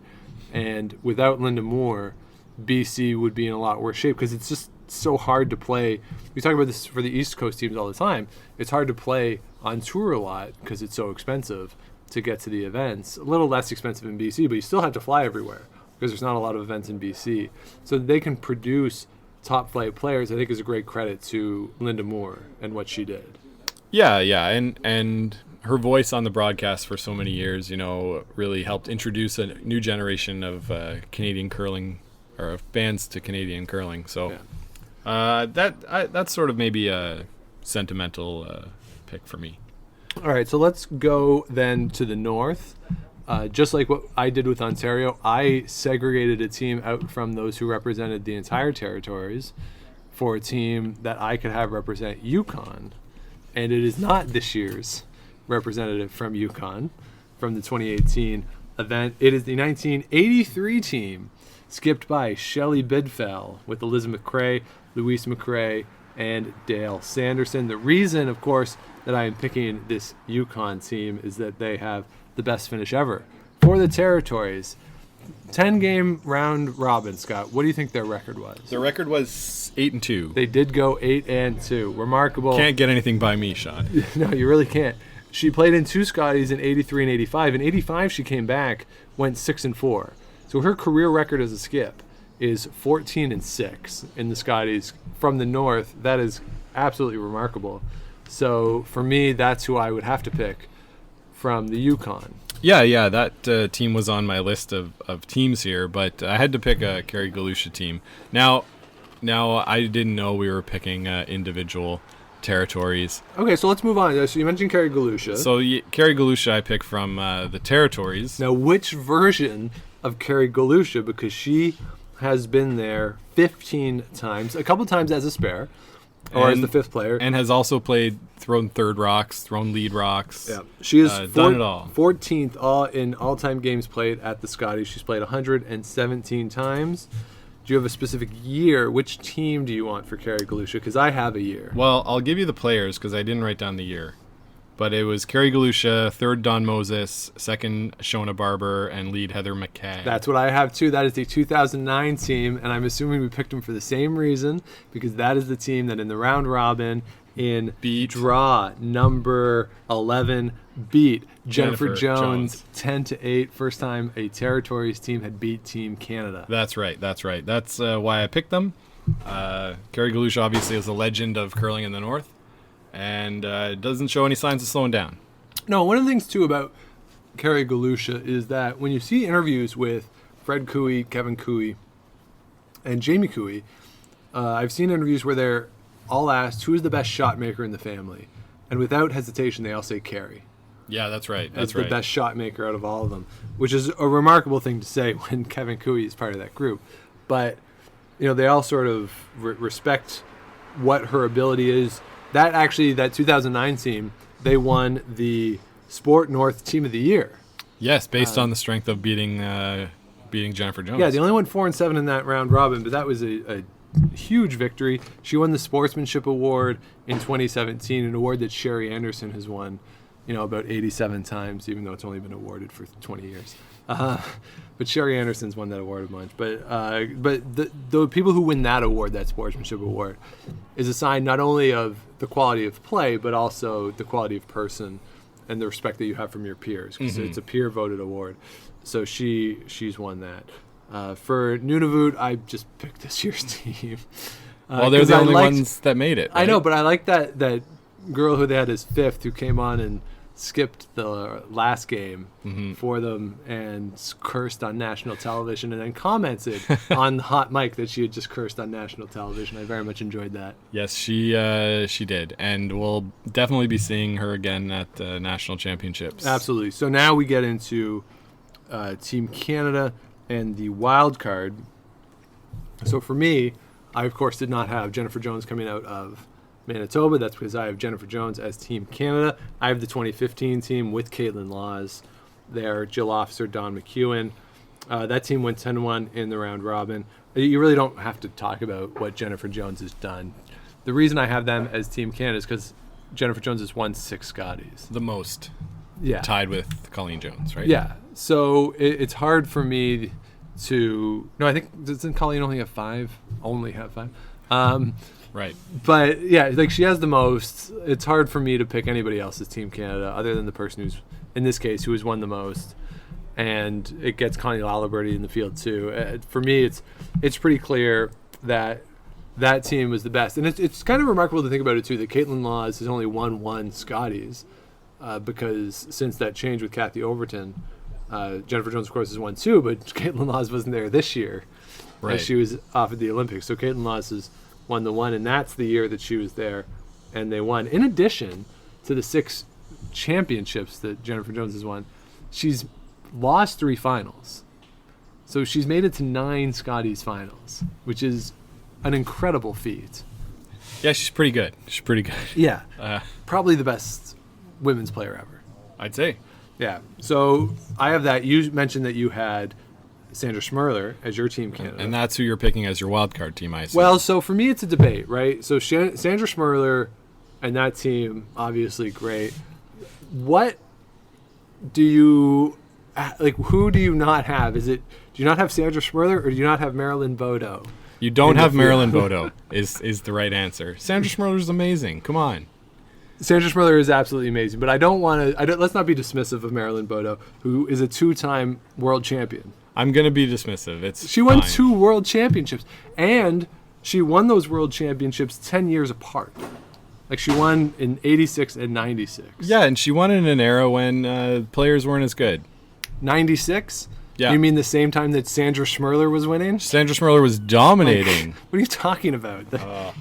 And without Linda Moore, BC would be in a lot worse shape because it's just so hard to play. We talk about this for the East Coast teams all the time. It's hard to play on tour a lot because it's so expensive to get to the events. A little less expensive in BC, but you still have to fly everywhere because there's not a lot of events in BC. So they can produce top flight players, I think, is a great credit to Linda Moore and what she did.
Yeah, and her voice on the broadcast for so many years, really helped introduce a new generation of Canadian curling, or of fans to Canadian curling. So that's sort of maybe a sentimental pick for me.
All right, so let's go then to the north. Just like what I did with Ontario, I segregated a team out from those who represented the entire territories for a team that I could have represent Yukon. And it is not this year's representative from Yukon, from the 2018 event. It is the 1983 team, skipped by Shelley Bidfell with Elizabeth McRae, Louise McRae, and Dale Sanderson. The reason, of course, that I am picking this Yukon team is that they have the best finish ever for the territories. 10-game round robin, Scott. What do you think their record was?
Their record was 8-2.
They did go 8-2. Remarkable.
Can't get anything by me, Sean.
No, you really can't. She played in two Scotties in 83 and 85. In 85, she came back, went 6-4. So her career record as a skip is 14-6 in the Scotties from the north. That is absolutely remarkable. So for me, that's who I would have to pick from the Yukon.
Yeah, that team was on my list of teams here, but I had to pick a Kerry Galusha team. Now I didn't know we were picking individual territories.
Okay, so let's move on. So you mentioned Kerry Galusha.
So Kerry Galusha I picked from the territories.
Now, which version of Kerry Galusha? Because she has been there 15 times, a couple times as a spare, or as the fifth player.
And has also thrown third rocks, thrown lead rocks.
Yeah, she is
done it all.
14th in all-time games played at the Scotties. She's played 117 times. Do you have a specific year? Which team do you want for Kerry Galusha? Because I have a year.
Well, I'll give you the players because I didn't write down the year. But it was Kerry Galusha, third Don Moses, second Shona Barber, and lead Heather McKay.
That's what I have too. That is the 2009 team, and I'm assuming we picked them for the same reason, because that is the team that in the round robin in draw number 11 beat Jennifer Jones 10-8. First time a territories team had beat Team Canada.
That's right. That's why I picked them. Kerry Galusha obviously is a legend of curling in the north. And doesn't show any signs of slowing down.
No, one of the things, too, about Kerry Galusha is that when you see interviews with Fred Cooey, Kevin Cooey, and Jamie Cooey, I've seen interviews where they're all asked, who is the best shot maker in the family? And without hesitation, they all say Kerry.
Yeah, that's right.
That's the best shot maker out of all of them, which is a remarkable thing to say when Kevin Cooey is part of that group. But, they all sort of respect what her ability is. That 2009 team, they won the Sport North Team of the Year.
Yes, based on the strength of beating Jennifer Jones.
Yeah, they only won 4-7 in that round robin, but that was a huge victory. She won the Sportsmanship Award in 2017, an award that Sherry Anderson has won, about 87 times, even though it's only been awarded for 20 years. But Sherry Anderson's won that award a bunch. But the people who win that award, that sportsmanship award, is a sign not only of the quality of play, but also the quality of person and the respect that you have from your peers. Because it's a peer voted award. So she's won that. For Nunavut, I just picked this year's team.
Well, they're the only ones that made it. Right?
I know, but I like that girl who they had as fifth, who came on and skipped the last game for them and cursed on national television, and then commented on the hot mic that she had just cursed on national television. I very much enjoyed that.
Yes, she did, and we'll definitely be seeing her again at the national championships.
Absolutely. So now we get into Team Canada and the wild card. So for me, I of course did not have Jennifer Jones coming out of Manitoba. That's because I have Jennifer Jones as Team Canada. I have the 2015 team with Caitlin Laws there, Jill Officer, Don McEwen. That team went 10-1 in the round robin. You really don't have to talk about what Jennifer Jones has done. The reason I have them as Team Canada is because Jennifer Jones has won 6 Scotties.
The most.
Yeah.
Tied with Colleen Jones, right?
Yeah. So it's hard for me to... No, I think, doesn't Colleen only have 5? Only have 5?
Right.
But yeah, like she has the most. It's hard for me to pick anybody else's Team Canada other than the person who's, in this case, who has won the most. And it gets Connie Laliberty in the field too. For me, it's pretty clear that that team was the best. And it's kind of remarkable to think about it too, that Caitlin Laws has only won 1 Scotties because since that change with Kathy Overton, Jennifer Jones, of course, has won 2, but Caitlin Laws wasn't there this year.
Right.
As she was off at the Olympics. So Caitlin Laws has won the 1, and that's the year that she was there, and they won. In addition to the 6 championships that Jennifer Jones has won, she's lost 3 finals. So she's made it to 9 Scotties finals, which is an incredible feat.
Yeah, she's pretty good.
Yeah. Probably the best women's player ever.
I'd say.
Yeah. So I have that. You mentioned that you had Sandra Schmirler as your Team Canada.
And that's who you're picking as your wild card team, I assume.
Well, so for me, it's a debate, right? So Sandra Schmirler and that team, obviously great. What do you, like, who do you not have? Do you not have Sandra Schmirler or do you not have Marilyn Bodo?
You don't have Marilyn Bodo is the right answer. Sandra Schmirler's amazing. Come on.
Sandra Schmirler is absolutely amazing, but I don't want to, let's not be dismissive of Marilyn Bodo, who is a 2-time world champion.
I'm going to be dismissive.
She won
fine.
2 world championships, and she won those world championships 10 years apart. Like, she won in 86 and 96.
Yeah, and she won in an era when players weren't as good.
96?
Yeah.
You mean the same time that Sandra Schmirler was winning?
Sandra Schmirler was dominating.
Like, what are you talking about?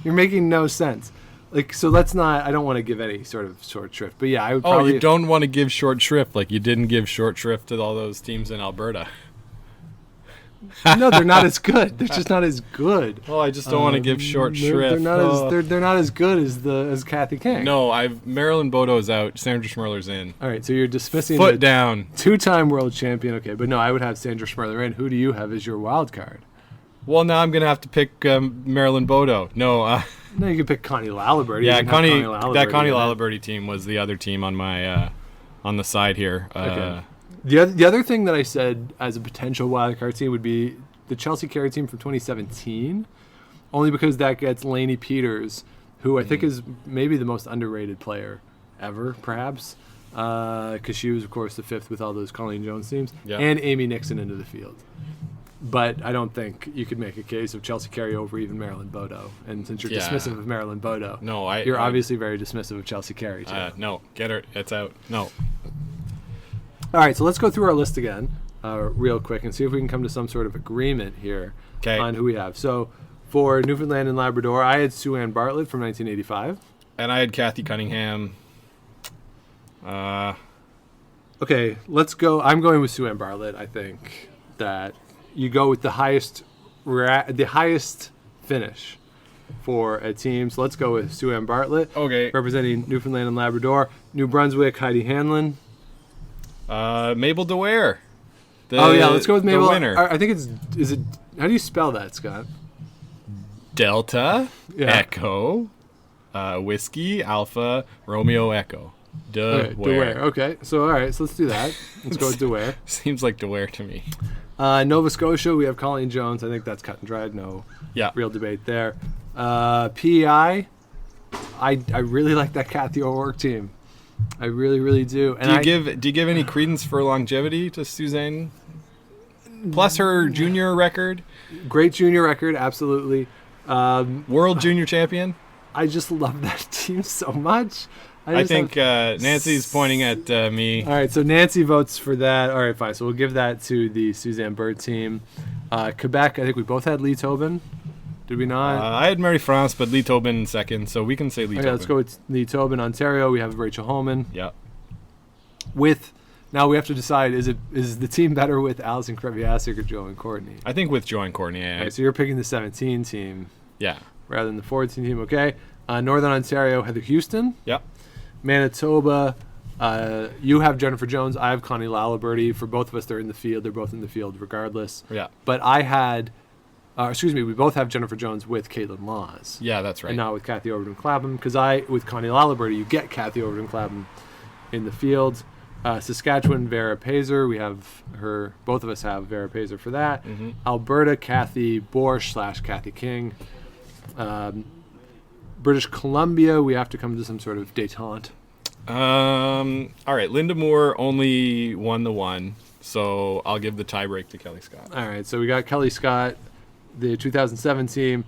You're making no sense. Like, so let's not, I don't want to give any sort of short shrift, but yeah, I would probably...
Oh, you don't want to give short shrift like you didn't give short shrift to all those teams in Alberta.
No, they're not as good. They're just not as good.
Well, I just don't want to give short shrift.
They're not as good as Kathy King.
No, Marilyn Bodo's out. Sandra Schmirler's in.
All right, so you're dismissing
Foot down.
2-time world champion. Okay, but no, I would have Sandra Schmirler in. Who do you have as your wild card?
Well, now I'm gonna have to pick Marilyn Bodo. No,
no, you can pick Connie Laliberty.
Yeah, Connie
Laliberty
Laliberty team was the other team on my on the side here.
Okay. The other thing that I said as a potential wildcard team would be the Chelsea Carey team from 2017, only because that gets Lainey Peters, who I think is maybe the most underrated player ever, perhaps, because she was, of course, the 5th with all those Colleen Jones teams, and Amy Nixon into the field. But I don't think you could make a case of Chelsea Carey over even Marilyn Bodo. And since you're dismissive of Marilyn Bodo, you're obviously very dismissive of Chelsea Carey, too.
No, get her. It's out. No.
All right, so let's go through our list again real quick and see if we can come to some sort of agreement here on who we have. So for Newfoundland and Labrador, I had Sue Ann Bartlett from 1985.
And I had Kathy Cunningham.
Okay, let's go. I'm going with Sue Ann Bartlett. I think that you go with the highest finish for a team. So let's go with Sue Ann Bartlett.
Okay.
Representing Newfoundland and Labrador. New Brunswick, Heidi Hanlon.
Mabel DeWare.
Let's go with Mabel.
The winner.
I think is it, how do you spell that, Scott?
Delta, Echo, Whiskey, Alpha, Romeo, Echo.
Okay, DeWare. Okay, so all right, so let's do that. Let's go with DeWare.
Seems like DeWare to me.
Nova Scotia, we have Colleen Jones. I think that's cut and dried. No
Yeah.
real debate there. PEI, I really like that Kathy O'Rourke team. I really, really do. And
Do you give any credence for longevity to Suzanne? Plus her junior record,
great junior record, absolutely.
world junior champion.
I just love that team so much.
I think Nancy's pointing at me.
All right, so Nancy votes for that. All right, fine. So we'll give that to the Suzanne Bird team. Quebec, I think we both had Lee Tobin. Did we not?
I had Mary France, but Lee Tobin second, so we can say Lee
Okay,
Tobin.
let's go with Lee Tobin. Ontario, we have Rachel Holman.
Yeah.
Now we have to decide, is the team better with Allison Kreviasik or Joanne Courtney?
I think with Joanne Courtney. Yeah.
Okay, so you're picking the 17 team
Yeah.
rather than the 14 team. Okay. Northern Ontario, Heather Houston.
Yep.
Manitoba, you have Jennifer Jones. I have Connie Laliberty. For both of us, they're in the field. They're both in the field regardless.
Yeah.
But I had, we both have Jennifer Jones with Caitlin Laws.
Yeah, that's right.
And not with Kathy Overton Clapham, because with Connie Laliberty, you get Kathy Overton Clapham in the field. Saskatchewan, Vera Pazer. We have her. Both of us have Vera Pazer for that.
Mm-hmm.
Alberta, Kathy Borsch / Kathy King. British Columbia, we have to come to some sort of detente.
All right, Linda Moore only won the one, so I'll give the tiebreak to Kelly Scott.
All right, so we got Kelly Scott, the 2007 team.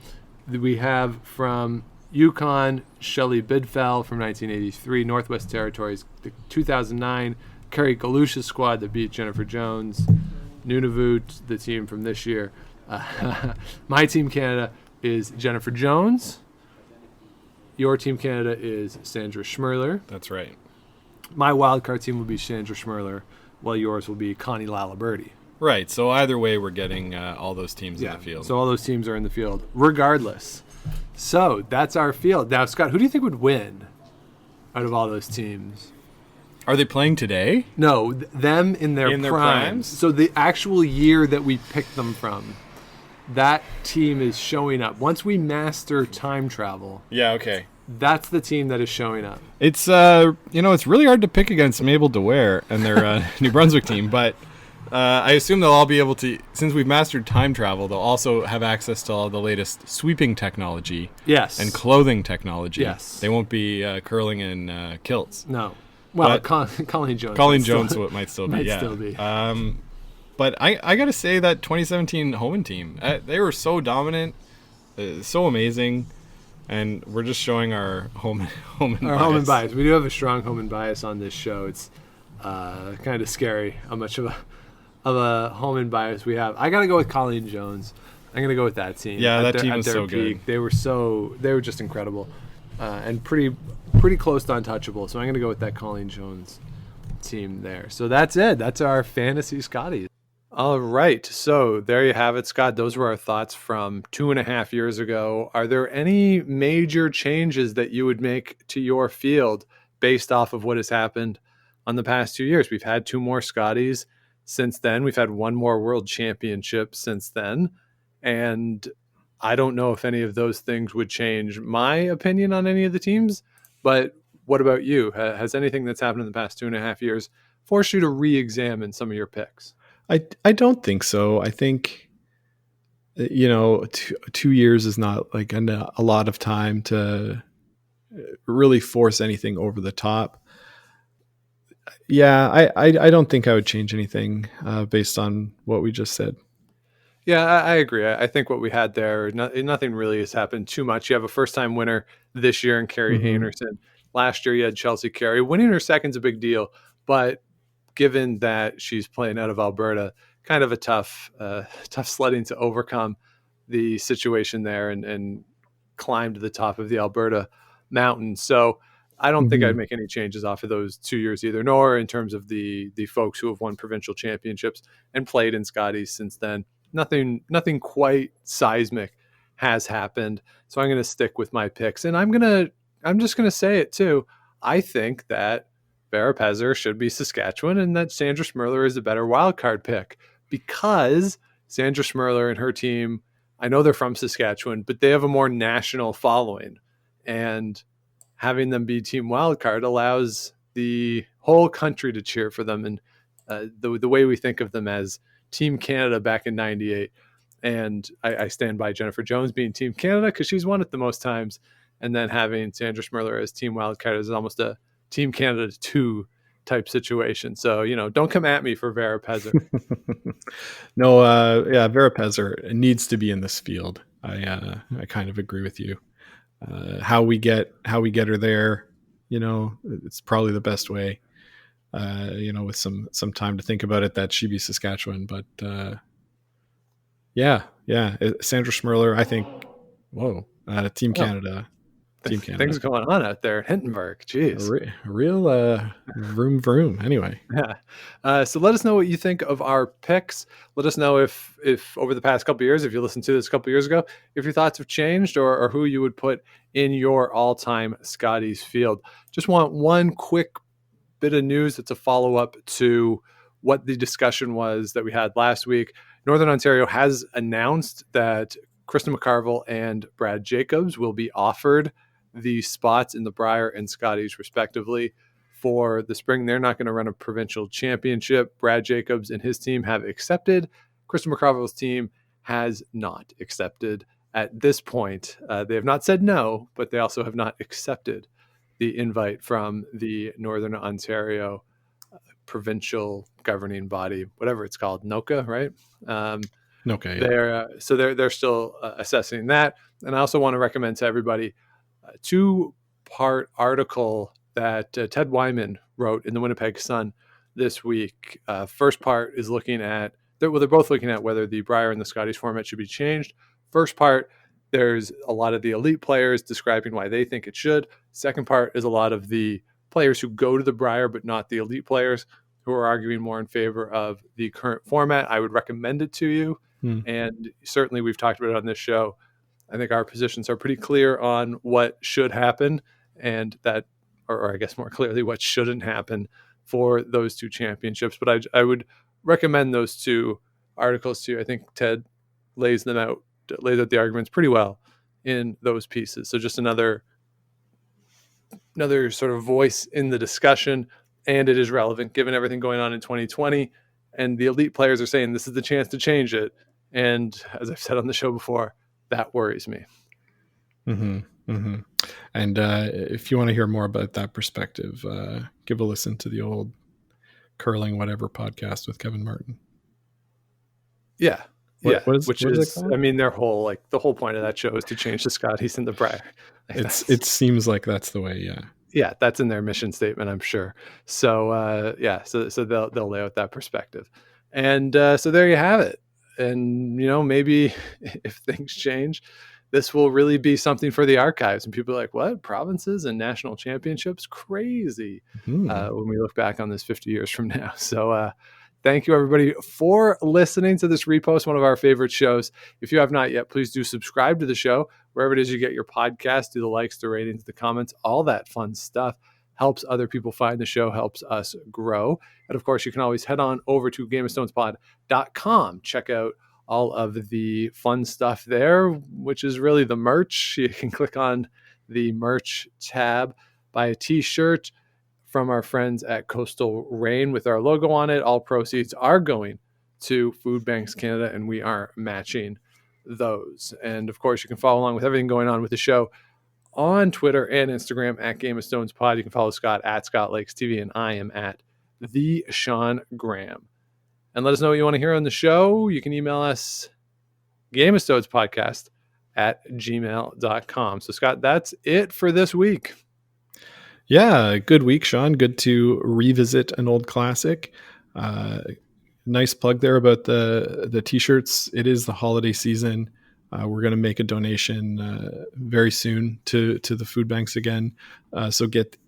We have from Yukon, Shelley Bidfell from 1983, Northwest Territories, the 2009, Carrie Galusha's squad that beat Jennifer Jones, Nunavut, the team from this year. My team Canada is Jennifer Jones. Your team Canada is Sandra Schmerler.
That's right.
My wildcard team will be Sandra Schmerler, while yours will be Connie Laliberty.
Right, so either way, we're getting all those teams in the field.
So all those teams are in the field, regardless. So that's our field. Now, Scott, who do you think would win out of all those teams?
Are they playing today?
No, them in their
primes?
So the actual year that we picked them from, that team is showing up. Once we master time travel,
Yeah, okay.
that's the team that is showing up.
It's it's really hard to pick against Mabel DeWare and their New Brunswick team, but I assume they'll all be able to, since we've mastered time travel, they'll also have access to all the latest sweeping technology.
Yes.
And clothing technology.
Yes.
They won't be curling in kilts.
No. Well,
But-
Colleen Jones.
Colleen
might
Jones
still-
might still be.
might
Yeah.
still be.
But I got to say that 2017 Homan team, they were so dominant, so amazing, and we're just showing our Homan
Our home and bias. We do have a strong home and bias on this show. It's kind of scary how much of a home and bias we have. I got to go with Colleen Jones. I'm going to go with that team.
Yeah,
At
that team
at
was
their
so
peak,
good.
They were just incredible, and pretty close to untouchable. So I'm going to go with that Colleen Jones team there. So that's it. That's our fantasy Scotties. All right. So there you have it, Scott. Those were our thoughts from 2.5 years ago. Are there any major changes that you would make to your field based off of what has happened on the past 2 years? We've had 2 more Scotties since then. We've had 1 more World Championship since then. And I don't know if any of those things would change my opinion on any of the teams. But what about you? Has anything that's happened in the past 2.5 years forced you to re-examine some of your picks?
I don't think so. I think, 2 years is not like a lot of time to really force anything over the top. Yeah, I don't think I would change anything based on what we just said.
Yeah, I agree. I think what we had there, nothing really has happened too much. You have a first-time winner this year in Carrie Anderson. Last year you had Chelsea Carey. Winning her second's a big deal, but given that she's playing out of Alberta, kind of a tough sledding to overcome the situation there and climb to the top of the Alberta mountain. So I don't think I'd make any changes off of those 2 years either, nor in terms of the folks who have won provincial championships and played in Scotties since then. Nothing quite seismic has happened. So I'm going to stick with my picks, and I'm just going to say it too. I think that Vera Pezer should be Saskatchewan and that Sandra Schmerler is a better wild card pick because Sandra Schmerler and her team, I know they're from Saskatchewan, but they have a more national following, and having them be team wild card allows the whole country to cheer for them, and the way we think of them as Team Canada back in '98. And I stand by Jennifer Jones being Team Canada because she's won it the most times, and then having Sandra Schmirler as Team Wildcat is almost a Team Canada 2 type situation. So, don't come at me for Vera Pezzer.
No, Vera Pezzer needs to be in this field. I kind of agree with you. How we get her there, it's probably the best way. With some time to think about it, that she be Saskatchewan. But Sandra Schmirler, I think. Whoa, Team Canada. Team Canada.
Things going on out there at Hindenburg. Jeez.
Real vroom vroom. Anyway.
Yeah. So let us know what you think of our picks. Let us know if over the past couple of years, if you listened to this a couple of years ago, if your thoughts have changed or who you would put in your all-time Scotties field. Just want one quick bit of news that's a follow-up to what the discussion was that we had last week. Northern Ontario has announced that Krista McCarville and Brad Jacobs will be offered the spots in the Brier and Scotties respectively for the spring. They're not going to run a provincial championship. Brad Jacobs and his team have accepted. Krista McCarville's team has not accepted at this point. They have not said no, but they also have not accepted the invite from the Northern Ontario provincial governing body, whatever it's called, NOCA, right?
NOCA. Yeah.
They're still assessing that. And I also want to recommend to everybody a 2-part article that Ted Wyman wrote in the Winnipeg Sun this week. First part is looking at, they're both looking at whether the Brier and the Scotties format should be changed. First part, there's a lot of the elite players describing why they think it should. Second part is a lot of the players who go to the Brier but not the elite players who are arguing more in favor of the current format. I would recommend it to you. And certainly we've talked about it on this show. I think our positions are pretty clear on what should happen, and that, or I guess more clearly, what shouldn't happen for those 2 championships. But I would recommend those 2 articles to you. I think Ted lays out the arguments pretty well in those pieces. So just another sort of voice in the discussion, and it is relevant given everything going on in 2020. And the elite players are saying this is the chance to change it. And as I've said on the show before, that worries me.
Mm-hmm. Mm-hmm. And if you want to hear more about that perspective, give a listen to the old Curling Whatever podcast with Kevin Martin.
Yeah.
What is it called?
I mean, the whole point of that show is to change the Scotties and the Brier.
It seems like that's the way. Yeah.
Yeah. That's in their mission statement, I'm sure. So, so they'll lay out that perspective. And so there you have it. And, maybe if things change, this will really be something for the archives. And people are like, what? Provinces and national championships? Crazy. When we look back on this 50 years from now. So thank you, everybody, for listening to this repost, one of our favorite shows. If you have not yet, please do subscribe to the show, wherever it is you get your podcast. Do the likes, the ratings, the comments, all that fun stuff. Helps other people find the show, helps us grow. And of course, you can always head on over to GameOfStonesPod.com. Check out all of the fun stuff there, which is really the merch. You can click on the merch tab, buy a t-shirt from our friends at Coastal Rain with our logo on it. All proceeds are going to Food Banks Canada, and we are matching those. And of course, you can follow along with everything going on with the show on Twitter and Instagram at Game of Stones Pod. You can follow Scott at Scott Lakes TV, and I am at the Sean Graham. And let us know what you want to hear on the show. You can email us gameofstonespodcast@gmail.com. So Scott, that's it for this week.
Yeah, good week, Sean. Good to revisit an old classic. Nice plug there about the t-shirts. It is the holiday season. We're going to make a donation very soon to the food banks again. So get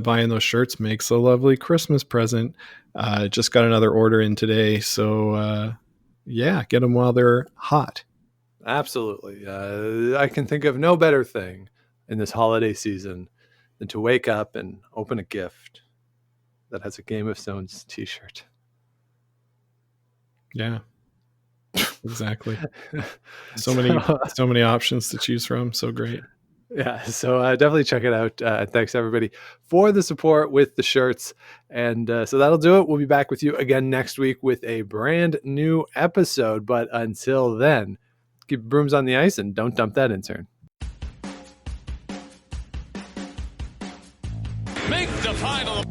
buying those shirts. Makes a lovely Christmas present. Just got another order in today. So get them while they're hot.
Absolutely. I can think of no better thing in this holiday season than to wake up and open a gift that has a Game of Stones t-shirt.
Yeah. Exactly. So many options to choose from. So great.
Yeah, so definitely check it out. Thanks everybody for the support with the shirts. And so that'll do it. We'll be back with you again next week with a brand new episode. But until then, keep brooms on the ice and don't dump that intern.
Make the final.